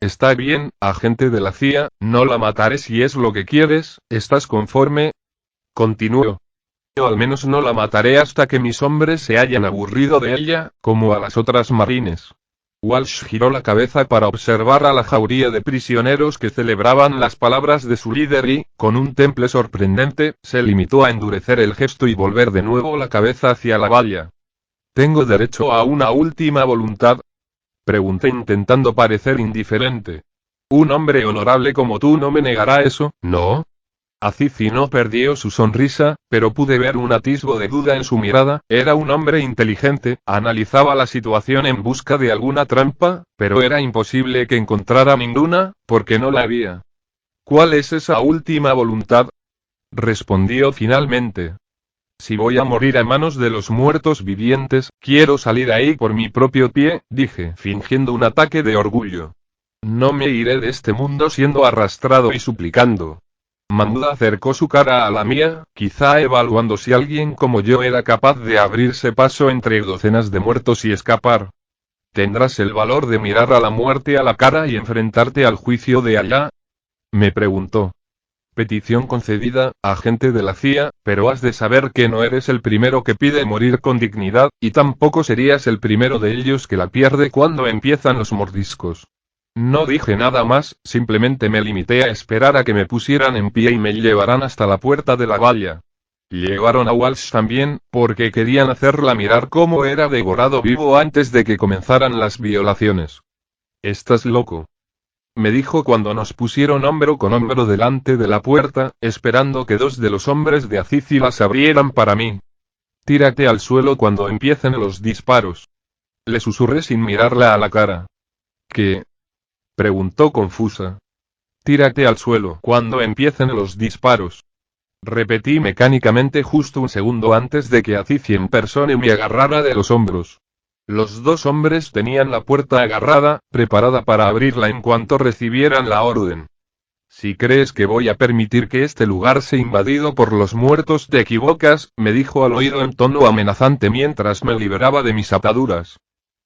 Speaker 1: Está bien, agente de la CIA, no la mataré si es lo que quieres, ¿estás conforme? Continuó. Yo al menos no la mataré hasta que mis hombres se hayan aburrido de ella, como a las otras marines. Walsh giró la cabeza para observar a la jauría de prisioneros que celebraban las palabras de su líder y, con un temple sorprendente, se limitó a endurecer el gesto y volver de nuevo la cabeza hacia la valla. ¿Tengo derecho a una última voluntad? Pregunté intentando parecer indiferente. Un hombre honorable como tú no me negará eso, ¿no? Azizi no perdió su sonrisa, pero pude ver un atisbo de duda en su mirada. Era un hombre inteligente, analizaba la situación en busca de alguna trampa, pero era imposible que encontrara ninguna, porque no la había. ¿Cuál es esa última voluntad? Respondió finalmente. Si voy a morir a manos de los muertos vivientes, quiero salir ahí por mi propio pie, dije, fingiendo un ataque de orgullo. No me iré de este mundo siendo arrastrado y suplicando. Mahmud acercó su cara a la mía, quizá evaluando si alguien como yo era capaz de abrirse paso entre docenas de muertos y escapar. ¿Tendrás el valor de mirar a la muerte a la cara y enfrentarte al juicio de Alá? Me preguntó. Petición concedida, agente de la CIA, pero has de saber que no eres el primero que pide morir con dignidad, y tampoco serías el primero de ellos que la pierde cuando empiezan los mordiscos. No dije nada más, simplemente me limité a esperar a que me pusieran en pie y me llevaran hasta la puerta de la valla. Llevaron a Walsh también, porque querían hacerla mirar cómo era devorado vivo antes de que comenzaran las violaciones. ¿Estás loco? Me dijo cuando nos pusieron hombro con hombro delante de la puerta, esperando que dos de los hombres de Azizi las abrieran para mí. Tírate al suelo cuando empiecen los disparos. Le susurré sin mirarla a la cara. ¿Qué? Preguntó confusa. Tírate al suelo cuando empiecen los disparos. Repetí mecánicamente justo un segundo antes de que Azizi en persona me agarrara de los hombros. Los dos hombres tenían la puerta agarrada, preparada para abrirla en cuanto recibieran la orden. Si crees que voy a permitir que este lugar sea invadido por los muertos te equivocas, me dijo al oído en tono amenazante mientras me liberaba de mis ataduras.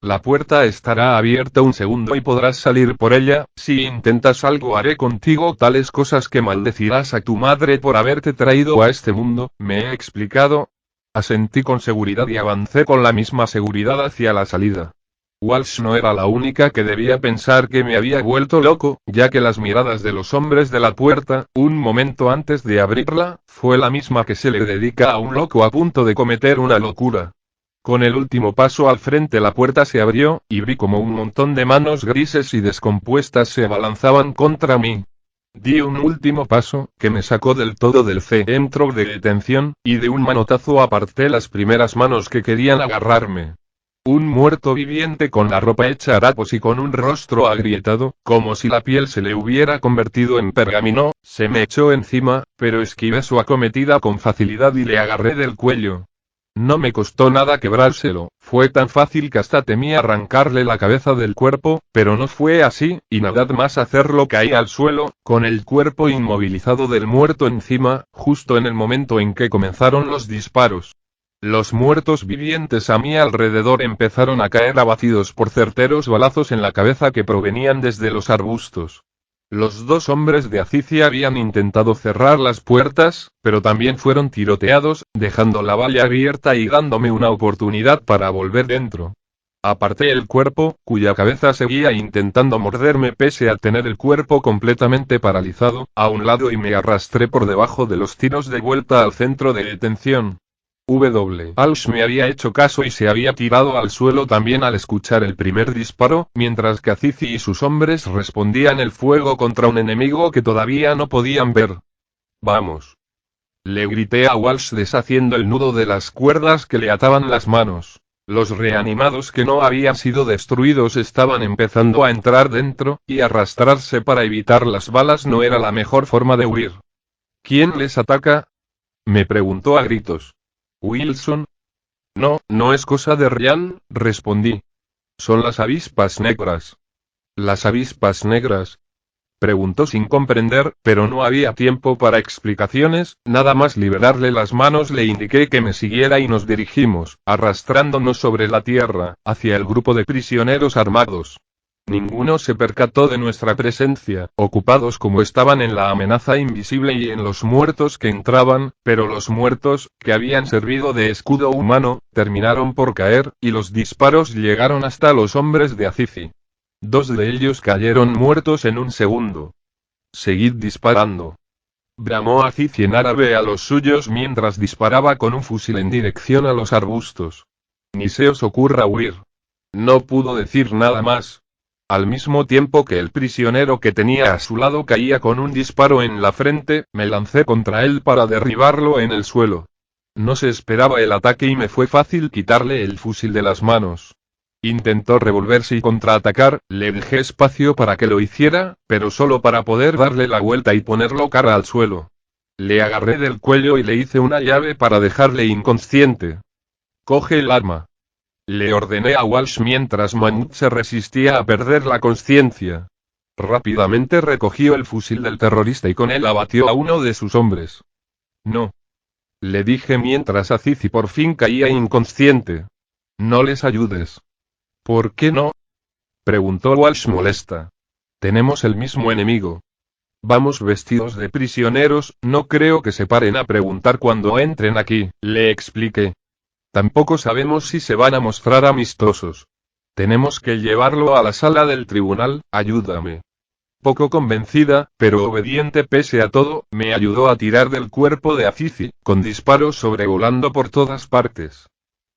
Speaker 1: La puerta estará abierta un segundo y podrás salir por ella. Si intentas algo haré contigo tales cosas que maldecirás a tu madre por haberte traído a este mundo. ¿Me he explicado? Asentí con seguridad y avancé con la misma seguridad hacia la salida. Walsh no era la única que debía pensar que me había vuelto loco, ya que las miradas de los hombres de la puerta, un momento antes de abrirla, fue la misma que se le dedica a un loco a punto de cometer una locura. Con el último paso al frente la puerta se abrió, y vi como un montón de manos grises y descompuestas se abalanzaban contra mí. Di un último paso, que me sacó del todo del centro de detención, y de un manotazo aparté las primeras manos que querían agarrarme. Un muerto viviente con la ropa hecha harapos y con un rostro agrietado, como si la piel se le hubiera convertido en pergamino, se me echó encima, pero esquivé su acometida con facilidad y le agarré del cuello. No me costó nada quebrárselo, fue tan fácil que hasta temí arrancarle la cabeza del cuerpo, pero no fue así, y nada más hacerlo caí al suelo, con el cuerpo inmovilizado del muerto encima, justo en el momento en que comenzaron los disparos. Los muertos vivientes a mi alrededor empezaron a caer abatidos por certeros balazos en la cabeza que provenían desde los arbustos. Los dos hombres de Azizi habían intentado cerrar las puertas, pero también fueron tiroteados, dejando la valla abierta y dándome una oportunidad para volver dentro. Aparté el cuerpo, cuya cabeza seguía intentando morderme pese a tener el cuerpo completamente paralizado, a un lado y me arrastré por debajo de los tiros de vuelta al centro de detención. Walsh me había hecho caso y se había tirado al suelo también al escuchar el primer disparo, mientras que Azizi y sus hombres respondían el fuego contra un enemigo que todavía no podían ver. «Vamos», le grité a Walsh deshaciendo el nudo de las cuerdas que le ataban las manos. Los reanimados que no habían sido destruidos estaban empezando a entrar dentro, y arrastrarse para evitar las balas no era la mejor forma de huir. «¿Quién les ataca?», me preguntó a gritos. «Wilson». «No, no es cosa de Ryan», respondí. «Son las avispas negras». «¿Las avispas negras?», preguntó sin comprender, pero no había tiempo para explicaciones, nada más liberarle las manos le indiqué que me siguiera y nos dirigimos, arrastrándonos sobre la tierra, hacia el grupo de prisioneros armados. Ninguno se percató de nuestra presencia, ocupados como estaban en la amenaza invisible y en los muertos que entraban, pero los muertos, que habían servido de escudo humano, terminaron por caer, y los disparos llegaron hasta los hombres de Azizi. 2 de ellos cayeron muertos en un segundo. «Seguid disparando», bramó Azizi en árabe a los suyos mientras disparaba con un fusil en dirección a los arbustos. «Ni se os ocurra huir». No pudo decir nada más. Al mismo tiempo que el prisionero que tenía a su lado caía con un disparo en la frente, me lancé contra él para derribarlo en el suelo. No se esperaba el ataque y me fue fácil quitarle el fusil de las manos. Intentó revolverse y contraatacar, le dejé espacio para que lo hiciera, pero solo para poder darle la vuelta y ponerlo cara al suelo. Le agarré del cuello y le hice una llave para dejarle inconsciente. «Coge el arma», le ordené a Walsh mientras Mahmoud se resistía a perder la conciencia. Rápidamente recogió el fusil del terrorista y con él abatió a uno de sus hombres. «No», le dije mientras Azizi por fin caía inconsciente. «No les ayudes». «¿Por qué no?», preguntó Walsh molesta. «Tenemos el mismo enemigo. Vamos vestidos de prisioneros, no creo que se paren a preguntar cuando entren aquí», le expliqué. «Tampoco sabemos si se van a mostrar amistosos. Tenemos que llevarlo a la sala del tribunal, ayúdame». Poco convencida, pero obediente pese a todo, me ayudó a tirar del cuerpo de Azizi, con disparos sobrevolando por todas partes.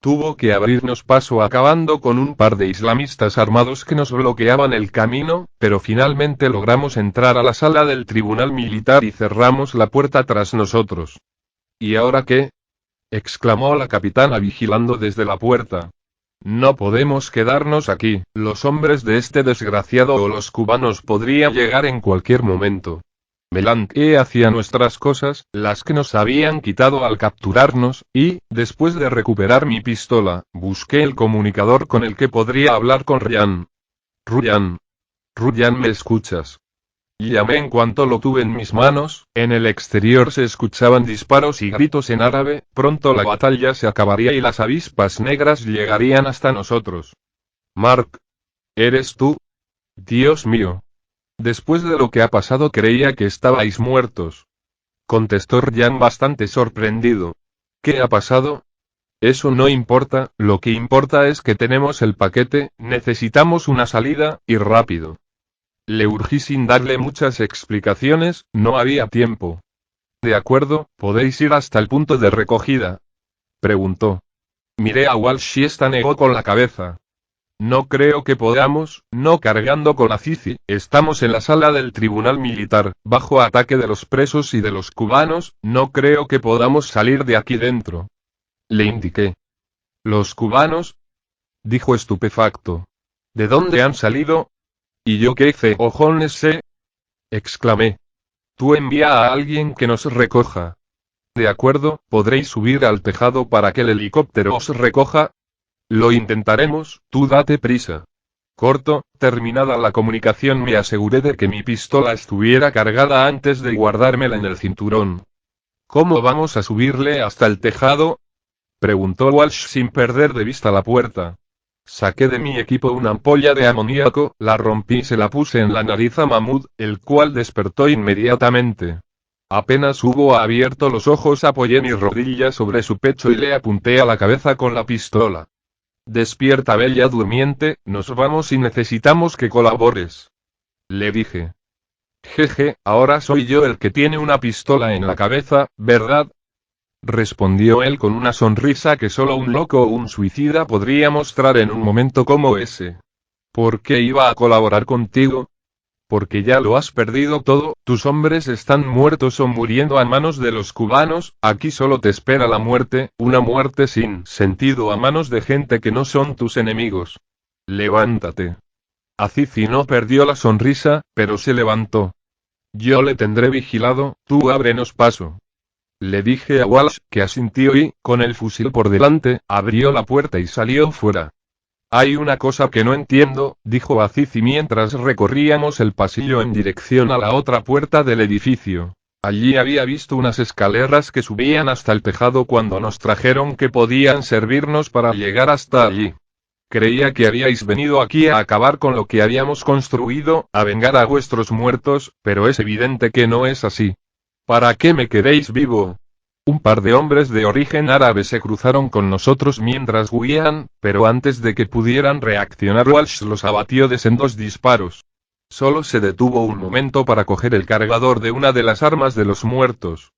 Speaker 1: Tuvo que abrirnos paso acabando con un par de islamistas armados que nos bloqueaban el camino, pero finalmente logramos entrar a la sala del tribunal militar y cerramos la puerta tras nosotros. «¿Y ahora qué?», exclamó la capitana vigilando desde la puerta. «No podemos quedarnos aquí, los hombres de este desgraciado o los cubanos podrían llegar en cualquier momento». Me lancé hacia nuestras cosas, las que nos habían quitado al capturarnos, y, después de recuperar mi pistola, busqué el comunicador con el que podría hablar con Ryan. «Ryan. Ryan, ¿me escuchas?», llamé en cuanto lo tuve en mis manos. En el exterior se escuchaban disparos y gritos en árabe, pronto la batalla se acabaría y las avispas negras llegarían hasta nosotros. «Mark. ¿Eres tú? Dios mío. Después de lo que ha pasado creía que estabais muertos», contestó Ryan bastante sorprendido. «¿Qué ha pasado?». «Eso no importa, lo que importa es que tenemos el paquete, necesitamos una salida, y rápido». Le urgí sin darle muchas explicaciones, no había tiempo. «De acuerdo, ¿podéis ir hasta el punto de recogida?», preguntó. Miré a Walsh y esta negó con la cabeza. «No creo que podamos, no cargando con Azizi, estamos en la sala del tribunal militar, bajo ataque de los presos y de los cubanos, no creo que podamos salir de aquí dentro». Le indiqué. «¿Los cubanos?», dijo estupefacto. «¿De dónde han salido?». «¿Y yo qué cojones sé?», exclamé. «Tú envía a alguien que nos recoja». «De acuerdo, podréis subir al tejado para que el helicóptero os recoja». «Lo intentaremos, tú date prisa». Corto, terminada la comunicación me aseguré de que mi pistola estuviera cargada antes de guardármela en el cinturón. «¿Cómo vamos a subirle hasta el tejado?», preguntó Walsh sin perder de vista la puerta. Saqué de mi equipo una ampolla de amoníaco, la rompí y se la puse en la nariz a Mahmud, el cual despertó inmediatamente. Apenas hubo abierto los ojos, apoyé mi rodilla sobre su pecho y le apunté a la cabeza con la pistola. Despierta, bella durmiente, nos vamos y necesitamos que colabores. Le dije. Jeje, ahora soy yo el que tiene una pistola en la cabeza, ¿verdad? Respondió él con una sonrisa que solo un loco o un suicida podría mostrar en un momento como ese. ¿Por qué iba a colaborar contigo? Porque ya lo has perdido todo, tus hombres están muertos o muriendo a manos de los cubanos, aquí solo te espera la muerte, una muerte sin sentido a manos de gente que no son tus enemigos. Levántate. Azizi no perdió la sonrisa, pero se levantó. Yo le tendré vigilado, tú ábrenos paso. Le dije a Walsh, que asintió y, con el fusil por delante, abrió la puerta y salió fuera. Hay una cosa que no entiendo, dijo Azizi mientras recorríamos el pasillo en dirección a la otra puerta del edificio. Allí había visto unas escaleras que subían hasta el tejado cuando nos trajeron que podían servirnos para llegar hasta allí. Creía que habíais venido aquí a acabar con lo que habíamos construido, a vengar a vuestros muertos, pero es evidente que no es así. ¿Para qué me queréis vivo? Un par de hombres de origen árabe se cruzaron con nosotros mientras huían, pero antes de que pudieran reaccionar Walsh los abatió de sendos disparos. Solo se detuvo un momento para coger el cargador de una de las armas de los muertos.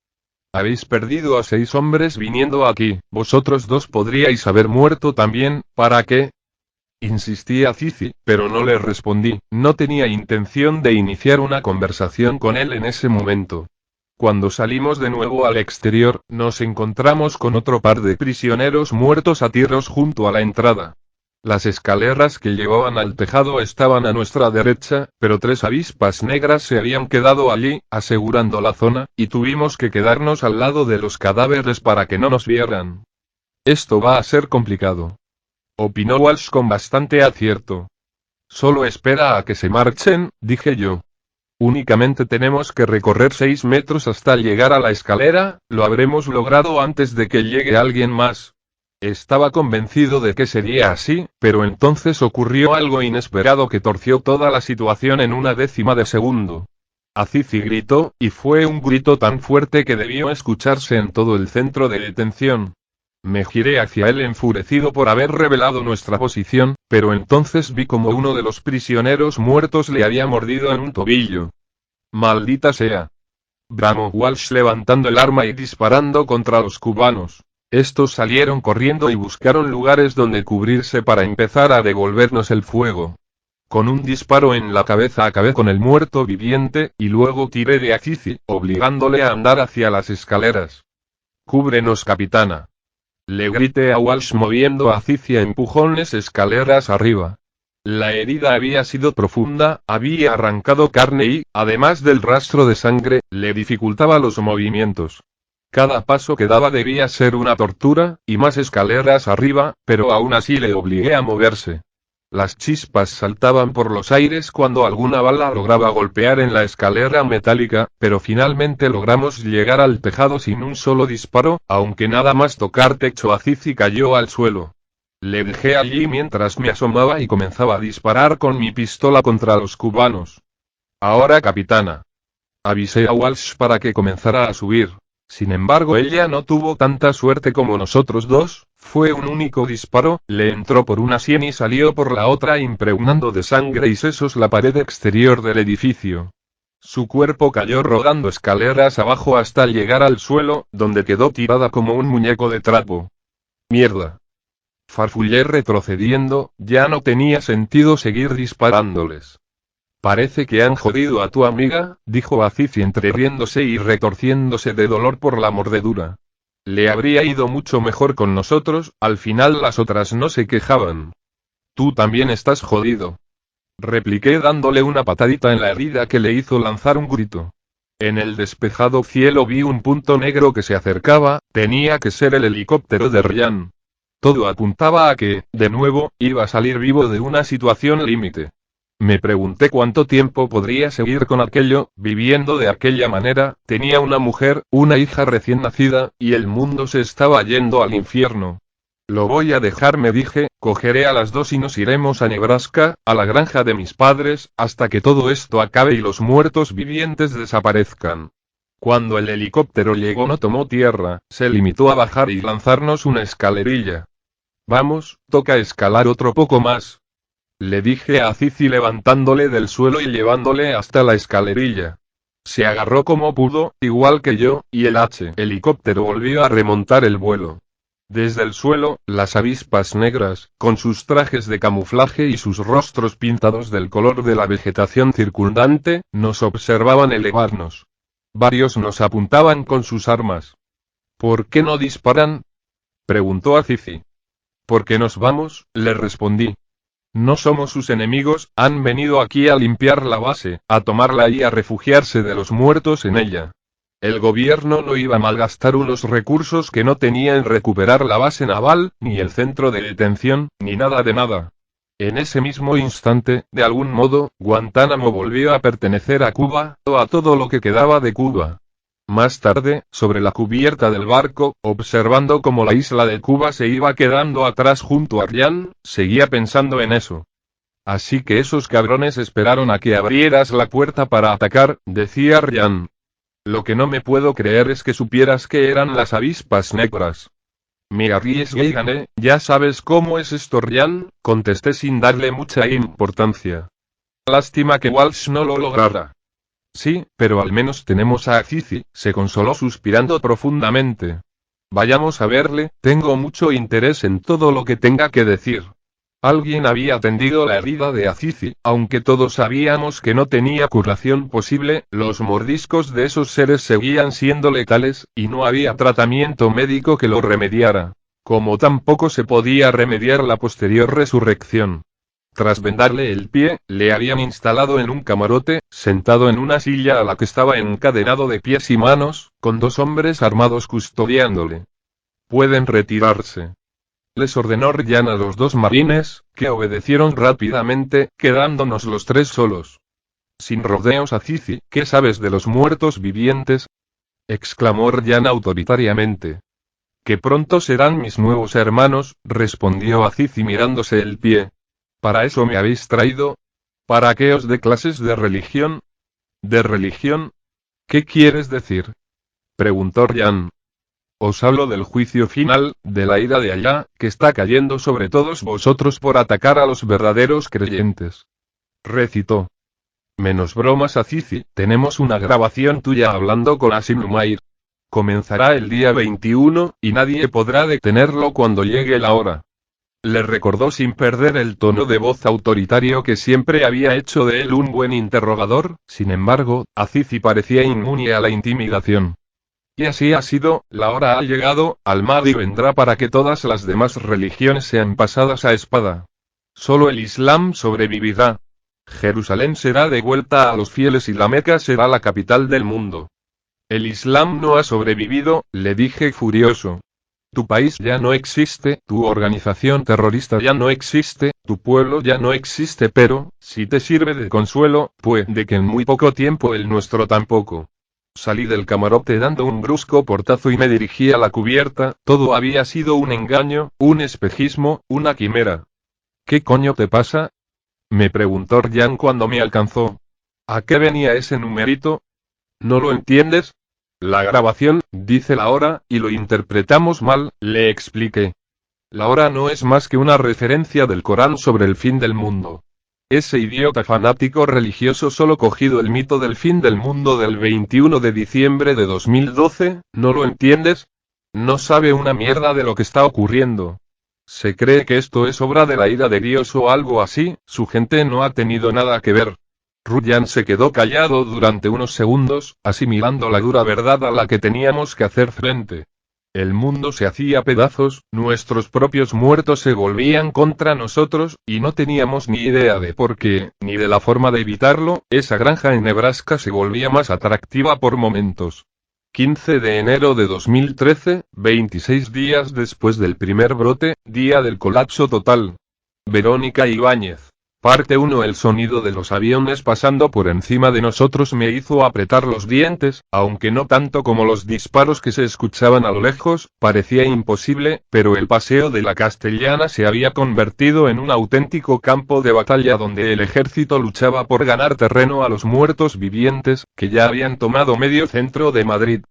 Speaker 1: Habéis perdido a 6 hombres viniendo aquí, vosotros 2 podríais haber muerto también, ¿para qué? Insistí a Cici, pero no le respondí, no tenía intención de iniciar una conversación con él en ese momento. Cuando salimos de nuevo al exterior, nos encontramos con otro par de prisioneros muertos a tiros junto a la entrada. Las escaleras que llevaban al tejado estaban a nuestra derecha, pero 3 avispas negras se habían quedado allí, asegurando la zona, y tuvimos que quedarnos al lado de los cadáveres para que no nos vieran. Esto va a ser complicado. Opinó Walsh con bastante acierto. Solo espera a que se marchen, dije yo. Únicamente tenemos que recorrer 6 metros hasta llegar a la escalera, lo habremos logrado antes de que llegue alguien más. Estaba convencido de que sería así, pero entonces ocurrió algo inesperado que torció toda la situación en una décima de segundo. Azizi gritó, y fue un grito tan fuerte que debió escucharse en todo el centro de detención. Me giré hacia él enfurecido por haber revelado nuestra posición, pero entonces vi como uno de los prisioneros muertos le había mordido en un tobillo. ¡Maldita sea! Bramó Walsh levantando el arma y disparando contra los cubanos. Estos salieron corriendo y buscaron lugares donde cubrirse para empezar a devolvernos el fuego. Con un disparo en la cabeza acabé con el muerto viviente, y luego tiré de Azizi, obligándole a andar hacia las escaleras. ¡Cúbrenos, capitana! Le grité a Walsh moviendo a Azizi a empujones escaleras arriba. La herida había sido profunda, había arrancado carne y, además del rastro de sangre, le dificultaba los movimientos. Cada paso que daba debía ser una tortura, y más escaleras arriba, pero aún así le obligué a moverse. Las chispas saltaban por los aires cuando alguna bala lograba golpear en la escalera metálica, pero finalmente logramos llegar al tejado sin un solo disparo, aunque nada más tocar techo Azizi cayó al suelo. Le dejé allí mientras me asomaba y comenzaba a disparar con mi pistola contra los cubanos. Ahora, capitana. Avisé a Walsh para que comenzara a subir. Sin embargo, ella no tuvo tanta suerte como nosotros dos, fue un único disparo, le entró por una sien y salió por la otra impregnando de sangre y sesos la pared exterior del edificio. Su cuerpo cayó rodando escaleras abajo hasta llegar al suelo, donde quedó tirada como un muñeco de trapo. Mierda. Farfullé retrocediendo, ya no tenía sentido seguir disparándoles. Parece que han jodido a tu amiga, dijo Azizi entre riéndose y retorciéndose de dolor por la mordedura. Le habría ido mucho mejor con nosotros, al final las otras no se quejaban. Tú también estás jodido. Repliqué dándole una patadita en la herida que le hizo lanzar un grito. En el despejado cielo vi un punto negro que se acercaba, tenía que ser el helicóptero de Ryan. Todo apuntaba a que, de nuevo, iba a salir vivo de una situación límite. Me pregunté cuánto tiempo podría seguir con aquello, viviendo de aquella manera, tenía una mujer, una hija recién nacida, y el mundo se estaba yendo al infierno. Lo voy a dejar, me dije, cogeré a las 2 y nos iremos a Nebraska, a la granja de mis padres, hasta que todo esto acabe y los muertos vivientes desaparezcan. Cuando el helicóptero llegó no tomó tierra, se limitó a bajar y lanzarnos una escalerilla. Vamos, toca escalar otro poco más. Le dije a Cici levantándole del suelo y llevándole hasta la escalerilla. Se agarró como pudo, igual que yo, y el helicóptero volvió a remontar el vuelo. Desde el suelo, las avispas negras, con sus trajes de camuflaje y sus rostros pintados del color de la vegetación circundante, nos observaban elevarnos. Varios nos apuntaban con sus armas. ¿Por qué no disparan?, preguntó a Cici. Porque nos vamos, le respondí. No somos sus enemigos, han venido aquí a limpiar la base, a tomarla y a refugiarse de los muertos en ella. El gobierno no iba a malgastar unos recursos que no tenía en recuperar la base naval, ni el centro de detención, ni nada de nada. En ese mismo instante, de algún modo, Guantánamo volvió a pertenecer a Cuba, o a todo lo que quedaba de Cuba. Más tarde, sobre la cubierta del barco, observando cómo la isla de Cuba se iba quedando atrás junto a Ryan, seguía pensando en eso. Así que esos cabrones esperaron a que abrieras la puerta para atacar, decía Ryan. Lo que no me puedo creer es que supieras que eran las avispas negras. Me arriesgué y gané, ya sabes cómo es esto, Ryan, contesté sin darle mucha importancia. Lástima que Walsh no lo lograra. Sí, pero al menos tenemos a Cici, se consoló suspirando profundamente. Vayamos a verle, tengo mucho interés en todo lo que tenga que decir. Alguien había atendido la herida de Azizi, aunque todos sabíamos que no tenía curación posible, los mordiscos de esos seres seguían siendo letales, y no había tratamiento médico que lo remediara. Como tampoco se podía remediar la posterior resurrección. Tras vendarle el pie, le habían instalado en un camarote, sentado en una silla a la que estaba encadenado de pies y manos, con 2 hombres armados custodiándole. Pueden retirarse. Les ordenó Ryan a los 2 marines, que obedecieron rápidamente, quedándonos los 3 solos. Sin rodeos, Azizi, ¿qué sabes de los muertos vivientes?, exclamó Ryan autoritariamente. Que pronto serán mis nuevos hermanos, respondió Azizi mirándose el pie. ¿Para eso me habéis traído? ¿Para qué os dé clases de religión? ¿De religión? ¿Qué quieres decir?, preguntó Ryan. Os hablo del juicio final, de la ira de Allá, que está cayendo sobre todos vosotros por atacar a los verdaderos creyentes. Recitó. Menos bromas, Azizi, tenemos una grabación tuya hablando con Asim Umair. Comenzará el día 21, y nadie podrá detenerlo cuando llegue la hora. Le recordó sin perder el tono de voz autoritario que siempre había hecho de él un buen interrogador, sin embargo, Azizi parecía inmune a la intimidación. Y así ha sido, la hora ha llegado, Al-Mahdi vendrá para que todas las demás religiones sean pasadas a espada. Solo el Islam sobrevivirá. Jerusalén será devuelta a los fieles y la Meca será la capital del mundo. El Islam no ha sobrevivido, le dije furioso. Tu país ya no existe, tu organización terrorista ya no existe, tu pueblo ya no existe, pero, si te sirve de consuelo, puede que en muy poco tiempo el nuestro tampoco. Salí del camarote dando un brusco portazo y me dirigí a la cubierta, todo había sido un engaño, un espejismo, una quimera. ¿Qué coño te pasa?, me preguntó Ryan cuando me alcanzó. ¿A qué venía ese numerito? ¿No lo entiendes? La grabación, dice la hora, y lo interpretamos mal, le expliqué. La hora no es más que una referencia del Corán sobre el fin del mundo. Ese idiota fanático religioso solo cogido el mito del fin del mundo del 21 de diciembre de 2012, ¿no lo entiendes? No sabe una mierda de lo que está ocurriendo. Se cree que esto es obra de la ira de Dios o algo así, su gente no ha tenido nada que ver. Ryan se quedó callado durante unos segundos, asimilando la dura verdad a la que teníamos que hacer frente. El mundo se hacía pedazos, nuestros propios muertos se volvían contra nosotros, y no teníamos ni idea de por qué, ni de la forma de evitarlo. Esa granja en Nebraska se volvía más atractiva por momentos. 15 de enero de 2013, 26 días después del primer brote, día del colapso total. Verónica Ibáñez. Parte 1. El sonido de los aviones pasando por encima de nosotros me hizo apretar los dientes, aunque no tanto como los disparos que se escuchaban a lo lejos, parecía imposible, pero el paseo de la Castellana se había convertido en un auténtico campo de batalla donde el ejército luchaba por ganar terreno a los muertos vivientes, que ya habían tomado medio centro de Madrid.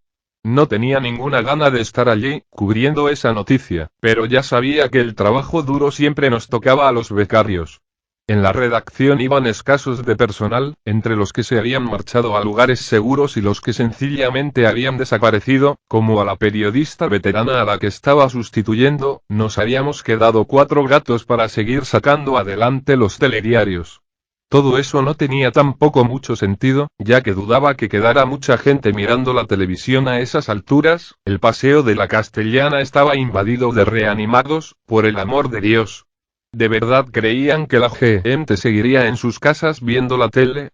Speaker 1: No tenía ninguna gana de estar allí, cubriendo esa noticia, pero ya sabía que el trabajo duro siempre nos tocaba a los becarios. En la redacción iban escasos de personal, entre los que se habían marchado a lugares seguros y los que sencillamente habían desaparecido, como a la periodista veterana a la que estaba sustituyendo, nos habíamos quedado 4 gatos para seguir sacando adelante los telediarios. Todo eso no tenía tampoco mucho sentido, ya que dudaba que quedara mucha gente mirando la televisión a esas alturas. El paseo de la Castellana estaba invadido de reanimados, por el amor de Dios. ¿De verdad creían que la gente seguiría en sus casas viendo la tele?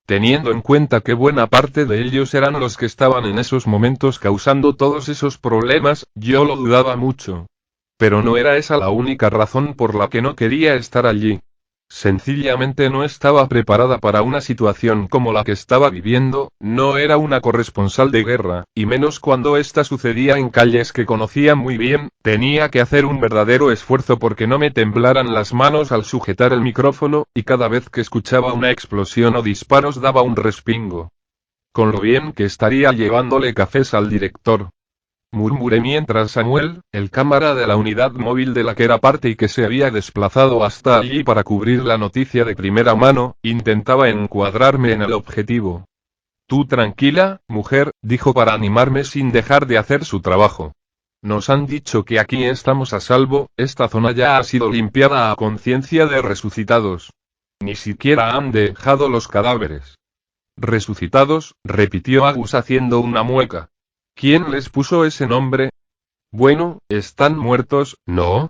Speaker 1: Teniendo en cuenta que buena parte de ellos eran los que estaban en esos momentos causando todos esos problemas, yo lo dudaba mucho. Pero no era esa la única razón por la que no quería estar allí. Sencillamente no estaba preparada para una situación como la que estaba viviendo. No era una corresponsal de guerra, y menos cuando esta sucedía en calles que conocía muy bien. Tenía que hacer un verdadero esfuerzo porque no me temblaran las manos al sujetar el micrófono, y cada vez que escuchaba una explosión o disparos daba un respingo. Con lo bien que estaría llevándole cafés al director, murmuré mientras Samuel, el cámara de la unidad móvil de la que era parte y que se había desplazado hasta allí para cubrir la noticia de primera mano, intentaba encuadrarme en el objetivo. Tú tranquila, mujer, dijo para animarme sin dejar de hacer su trabajo. Nos han dicho que aquí estamos a salvo, esta zona ya ha sido limpiada a conciencia de resucitados. Ni siquiera han dejado los cadáveres. Resucitados, repitió Agus haciendo una mueca. ¿Quién les puso ese nombre? Bueno, están muertos, ¿no?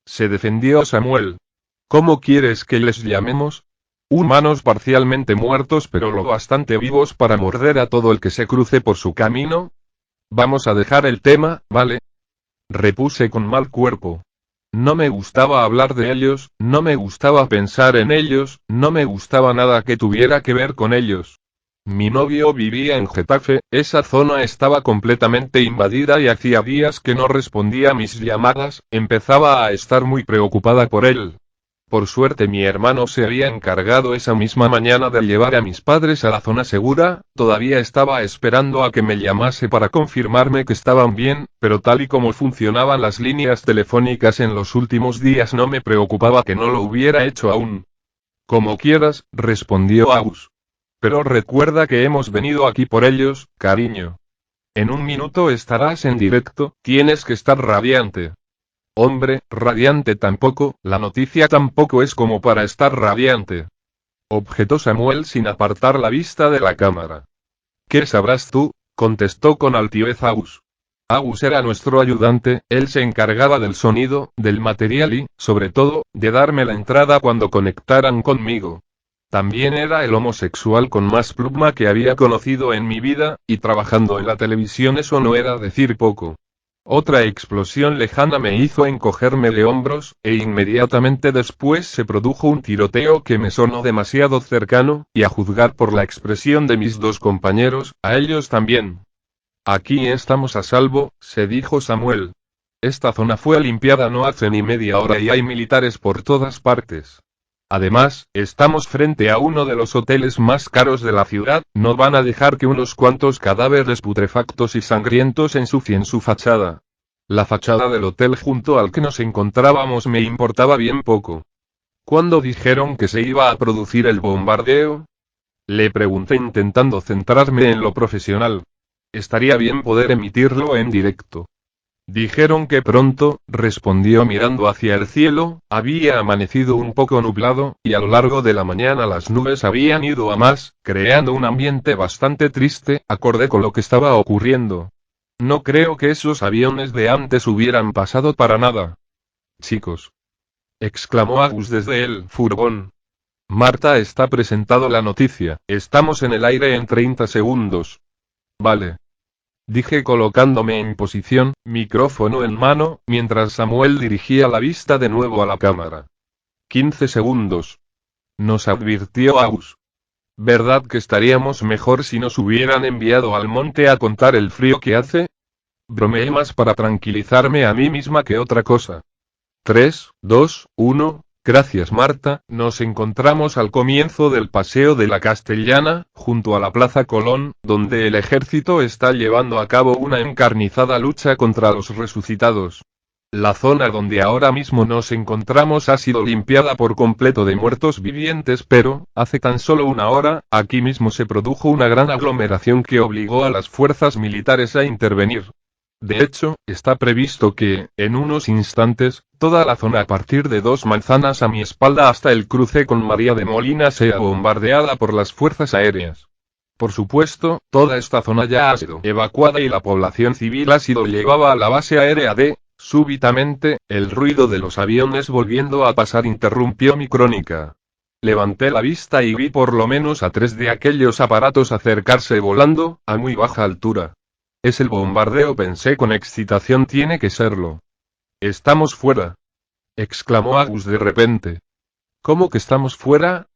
Speaker 1: Se defendió Samuel. ¿Cómo quieres que les llamemos? Humanos parcialmente muertos pero lo bastante vivos para morder a todo el que se cruce por su camino. Vamos a dejar el tema, ¿vale? Repuse con mal cuerpo. No me gustaba hablar de ellos, no me gustaba pensar en ellos, no me gustaba nada que tuviera que ver con ellos. Mi novio vivía en Getafe, esa zona estaba completamente invadida y hacía días que no respondía a mis llamadas. Empezaba a estar muy preocupada por él. Por suerte mi hermano se había encargado esa misma mañana de llevar a mis padres a la zona segura. Todavía estaba esperando a que me llamase para confirmarme que estaban bien, pero tal y como funcionaban las líneas telefónicas en los últimos días no me preocupaba que no lo hubiera hecho aún. Como quieras, respondió Agus. Pero recuerda que hemos venido aquí por ellos, cariño. En un minuto estarás en directo, tienes que estar radiante. Hombre, radiante tampoco, la noticia tampoco es como para estar radiante. Objetó Samuel sin apartar la vista de la cámara. ¿Qué sabrás tú? Contestó con altivez Agus. Agus era nuestro ayudante, él se encargaba del sonido, del material y, sobre todo, de darme la entrada cuando conectaran conmigo. También era el homosexual con más pluma que había conocido en mi vida, y trabajando en la televisión eso no era decir poco. Otra explosión lejana me hizo encogerme de hombros, e inmediatamente después se produjo un tiroteo que me sonó demasiado cercano, y a juzgar por la expresión de mis dos compañeros, a ellos también. Aquí estamos a salvo, se dijo Samuel. Esta zona fue limpiada no hace ni media hora y hay militares por todas partes. Además, estamos frente a uno de los hoteles más caros de la ciudad, no van a dejar que unos cuantos cadáveres putrefactos y sangrientos ensucien su fachada. La fachada del hotel junto al que nos encontrábamos me importaba bien poco. ¿Cuándo dijeron que se iba a producir el bombardeo? Le pregunté intentando centrarme en lo profesional. Estaría bien poder emitirlo en directo. Dijeron que pronto, respondió mirando hacia el cielo. Había amanecido un poco nublado, y a lo largo de la mañana las nubes habían ido a más, creando un ambiente bastante triste, acorde con lo que estaba ocurriendo. No creo que esos aviones de antes hubieran pasado para nada. Chicos, exclamó Agus desde el furgón. Marta está presentado la noticia, estamos en el aire en 30 segundos. Vale. Dije colocándome en posición, micrófono en mano, mientras Samuel dirigía la vista de nuevo a la cámara. 15 segundos. Nos advirtió Agus. ¿Verdad que estaríamos mejor si nos hubieran enviado al monte a contar el frío que hace? Bromeé más para tranquilizarme a mí misma que otra cosa. 3, 2, 1, gracias Marta. Nos encontramos al comienzo del Paseo de la Castellana, junto a la Plaza Colón, donde el ejército está llevando a cabo una encarnizada lucha contra los resucitados. La zona donde ahora mismo nos encontramos ha sido limpiada por completo de muertos vivientes, pero, hace tan solo una hora, aquí mismo se produjo una gran aglomeración que obligó a las fuerzas militares a intervenir. De hecho, está previsto que, en unos instantes, toda la zona a partir de 2 manzanas a mi espalda hasta el cruce con María de Molina sea bombardeada por las fuerzas aéreas. Por supuesto, toda esta zona ya ha sido evacuada y la población civil ha sido llevada a la base aérea de... Súbitamente, el ruido de los aviones volviendo a pasar interrumpió mi crónica. Levanté la vista y vi por lo menos a 3 de aquellos aparatos acercarse volando, a muy baja altura. Es el bombardeo, pensé con excitación, tiene que serlo. Estamos fuera, exclamó Agus de repente. ¿Cómo que estamos fuera?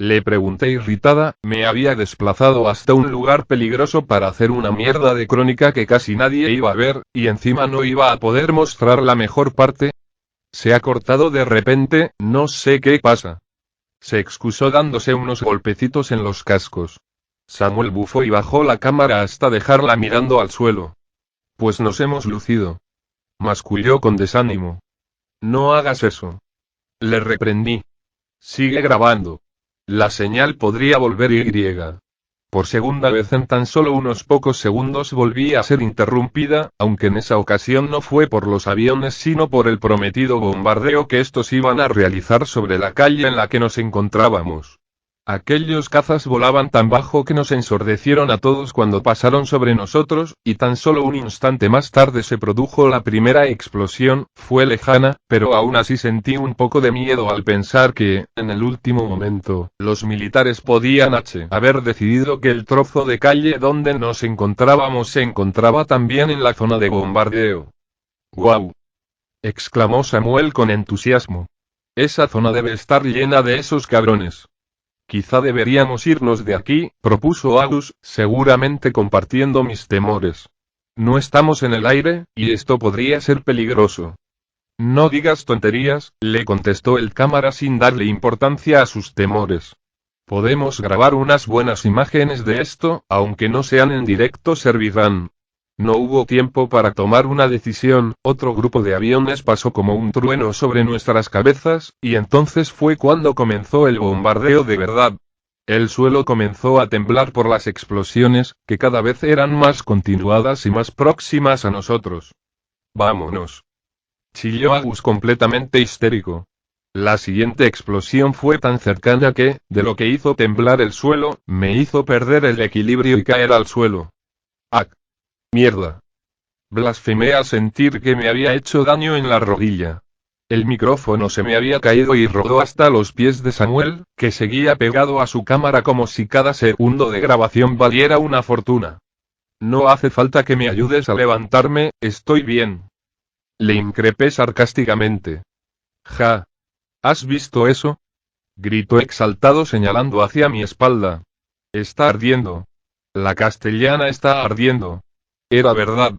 Speaker 1: Le pregunté irritada. Me había desplazado hasta un lugar peligroso para hacer una mierda de crónica que casi nadie iba a ver, y encima no iba a poder mostrar la mejor parte. Se ha cortado de repente, no sé qué pasa. Se excusó dándose unos golpecitos en los cascos. Samuel bufó y bajó la cámara hasta dejarla mirando al suelo. Pues nos hemos lucido. Masculló con desánimo. No hagas eso. Le reprendí. Sigue grabando. La señal podría volver y... Por segunda vez en tan solo unos pocos segundos volví a ser interrumpida, aunque en esa ocasión no fue por los aviones sino por el prometido bombardeo que estos iban a realizar sobre la calle en la que nos encontrábamos. Aquellos cazas volaban tan bajo que nos ensordecieron a todos cuando pasaron sobre nosotros, y tan solo un instante más tarde se produjo la primera explosión. Fue lejana, pero aún así sentí un poco de miedo al pensar que, en el último momento, los militares podían haber decidido que el trozo de calle donde nos encontrábamos se encontraba también en la zona de bombardeo. ¡Guau! Exclamó Samuel con entusiasmo. Esa zona debe estar llena de esos cabrones. Quizá deberíamos irnos de aquí, propuso Agus, seguramente compartiendo mis temores. No estamos en el aire, y esto podría ser peligroso. No digas tonterías, le contestó el cámara sin darle importancia a sus temores. Podemos grabar unas buenas imágenes de esto, aunque no sean en directo servirán. No hubo tiempo para tomar una decisión, otro grupo de aviones pasó como un trueno sobre nuestras cabezas, y entonces fue cuando comenzó el bombardeo de verdad. El suelo comenzó a temblar por las explosiones, que cada vez eran más continuadas y más próximas a nosotros. ¡Vámonos!, chilló Agus completamente histérico. La siguiente explosión fue tan cercana que, de lo que hizo temblar el suelo, me hizo perder el equilibrio y caer al suelo. ¡Ah! ¡Mierda! Blasfemé al sentir que me había hecho daño en la rodilla. El micrófono se me había caído y rodó hasta los pies de Samuel, que seguía pegado a su cámara como si cada segundo de grabación valiera una fortuna. No hace falta que me ayudes a levantarme, estoy bien. Le increpé sarcásticamente. Ja. ¿Has visto eso? Gritó exaltado señalando hacia mi espalda. Está ardiendo. La Castellana está ardiendo. Era verdad.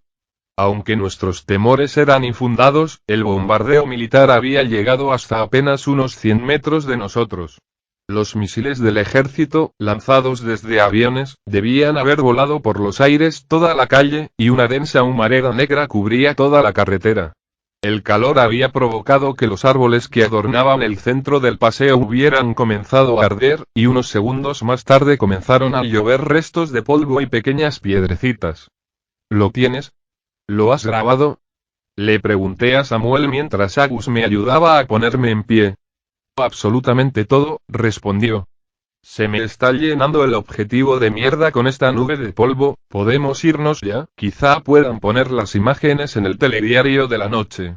Speaker 1: Aunque nuestros temores eran infundados, el bombardeo militar había llegado hasta apenas unos 100 metros de nosotros. Los misiles del ejército, lanzados desde aviones, debían haber volado por los aires toda la calle, y una densa humareda negra cubría toda la carretera. El calor había provocado que los árboles que adornaban el centro del paseo hubieran comenzado a arder, y unos segundos más tarde comenzaron a llover restos de polvo y pequeñas piedrecitas. ¿Lo tienes? ¿Lo has grabado? Le pregunté a Samuel mientras Agus me ayudaba a ponerme en pie. Absolutamente todo, respondió. Se me está llenando el objetivo de mierda con esta nube de polvo, ¿podemos irnos ya? Quizá puedan poner las imágenes en el telediario de la noche.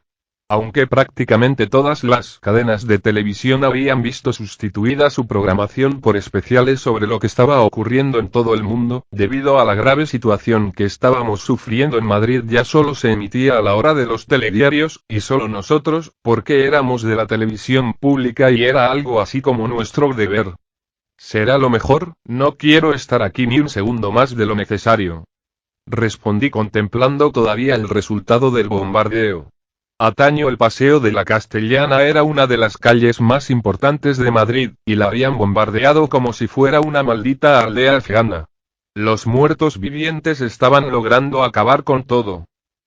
Speaker 1: Aunque prácticamente todas las cadenas de televisión habían visto sustituida su programación por especiales sobre lo que estaba ocurriendo en todo el mundo, debido a la grave situación que estábamos sufriendo en Madrid, ya solo se emitía a la hora de los telediarios, y solo nosotros, porque éramos de la televisión pública y era algo así como nuestro deber. Será lo mejor, no quiero estar aquí ni un segundo más de lo necesario. Respondí contemplando todavía el resultado del bombardeo. Ataño el Paseo de la Castellana era una de las calles más importantes de Madrid, y la habían bombardeado como si fuera una maldita aldea afgana. Los muertos vivientes estaban logrando acabar con todo.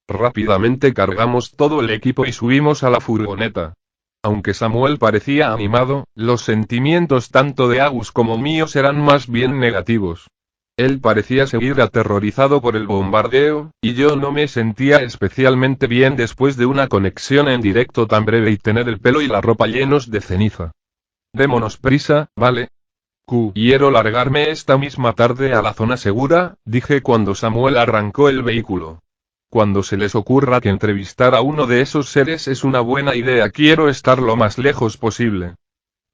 Speaker 1: Rápidamente cargamos todo el equipo y subimos a la furgoneta. Aunque Samuel parecía animado, los sentimientos tanto de Agus como míos eran más bien negativos. Él parecía seguir aterrorizado por el bombardeo, y yo no me sentía especialmente bien después de una conexión en directo tan breve y tener el pelo y la ropa llenos de ceniza. Démonos prisa, ¿vale? Quiero largarme esta misma tarde a la zona segura, dije cuando Samuel arrancó el vehículo. Cuando se les ocurra que entrevistar a uno de esos seres es una buena idea, quiero estar lo más lejos posible.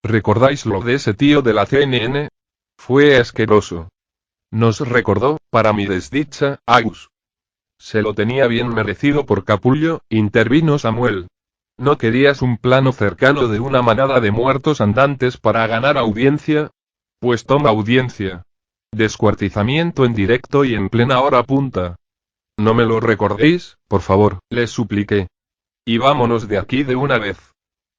Speaker 1: ¿Recordáis lo de ese tío de la CNN? Fue asqueroso. Nos recordó, para mi desdicha, Agus. Se lo tenía bien merecido por capullo, intervino Samuel. ¿No querías un plano cercano de una manada de muertos andantes para ganar audiencia? Pues toma audiencia. Descuartizamiento en directo y en plena hora punta. No me lo recordéis, por favor, les supliqué. Y vámonos de aquí de una vez.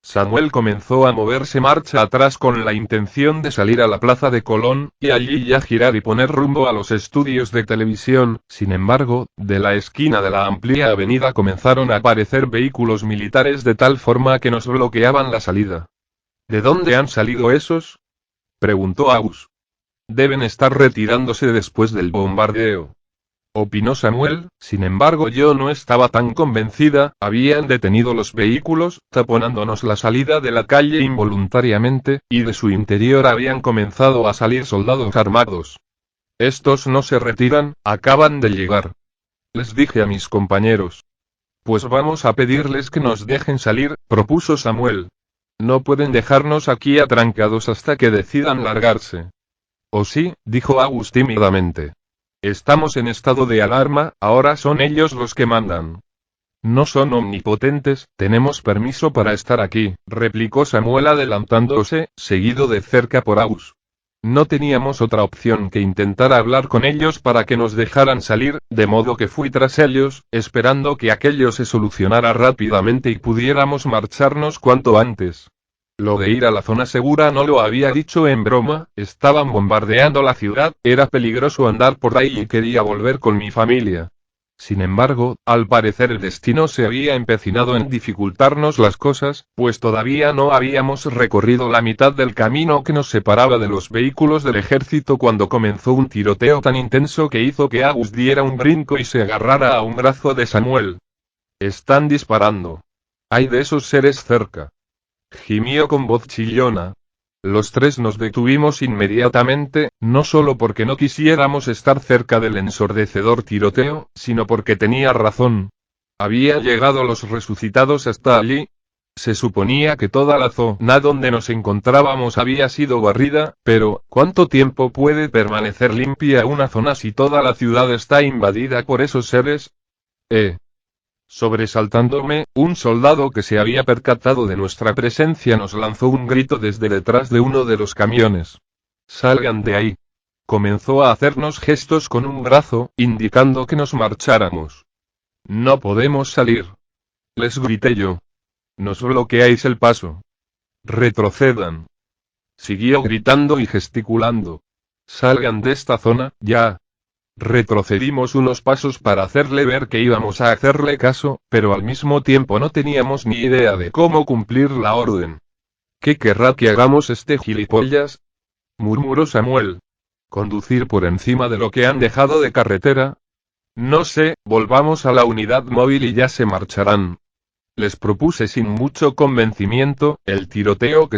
Speaker 1: Samuel comenzó a moverse marcha atrás con la intención de salir a la plaza de Colón, y allí ya girar y poner rumbo a los estudios de televisión. Sin embargo, de la esquina de la amplia avenida comenzaron a aparecer vehículos militares de tal forma que nos bloqueaban la salida. ¿De dónde han salido esos?, preguntó Agus. Deben estar retirándose después del bombardeo, opinó Samuel. Sin embargo, yo no estaba tan convencida. Habían detenido los vehículos, taponándonos la salida de la calle involuntariamente, y de su interior habían comenzado a salir soldados armados. Estos no se retiran, acaban de llegar, les dije a mis compañeros. Pues vamos a pedirles que nos dejen salir, propuso Samuel. No pueden dejarnos aquí atrancados hasta que decidan largarse. «Oh sí», dijo Agus tímidamente. «Estamos en estado de alarma, ahora son ellos los que mandan». «No son omnipotentes, tenemos permiso para estar aquí», replicó Samuel adelantándose, seguido de cerca por Agus. No teníamos otra opción que intentar hablar con ellos para que nos dejaran salir, de modo que fui tras ellos, esperando que aquello se solucionara rápidamente y pudiéramos marcharnos cuanto antes. Lo de ir a la zona segura no lo había dicho en broma, estaban bombardeando la ciudad, era peligroso andar por ahí y quería volver con mi familia. Sin embargo, al parecer el destino se había empecinado en dificultarnos las cosas, pues todavía no habíamos recorrido la mitad del camino que nos separaba de los vehículos del ejército cuando comenzó un tiroteo tan intenso que hizo que Agus diera un brinco y se agarrara a un brazo de Samuel. «Están disparando. Hay de esos seres cerca», gimió con voz chillona. Los tres nos detuvimos inmediatamente, no solo porque no quisiéramos estar cerca del ensordecedor tiroteo, sino porque tenía razón. ¿Habían llegado los resucitados hasta allí? Se suponía que toda la zona donde nos encontrábamos había sido barrida, pero ¿cuánto tiempo puede permanecer limpia una zona si toda la ciudad está invadida por esos seres? Sobresaltándome, un soldado que se había percatado de nuestra presencia nos lanzó un grito desde detrás de uno de los camiones. «Salgan de ahí». Comenzó a hacernos gestos con un brazo, indicando que nos marcháramos. «No podemos salir», les grité yo. «Nos bloqueáis el paso. Retrocedan». Siguió gritando y gesticulando. «Salgan de esta zona, ya». Retrocedimos unos pasos para hacerle ver que íbamos a hacerle caso, pero al mismo tiempo no teníamos ni idea de cómo cumplir la orden. «¿Qué querrá que hagamos este gilipollas?», murmuró Samuel. «¿Conducir por encima de lo que han dejado de carretera?». «No sé, volvamos a la unidad móvil y ya se marcharán». Les propuse sin mucho convencimiento. El tiroteo que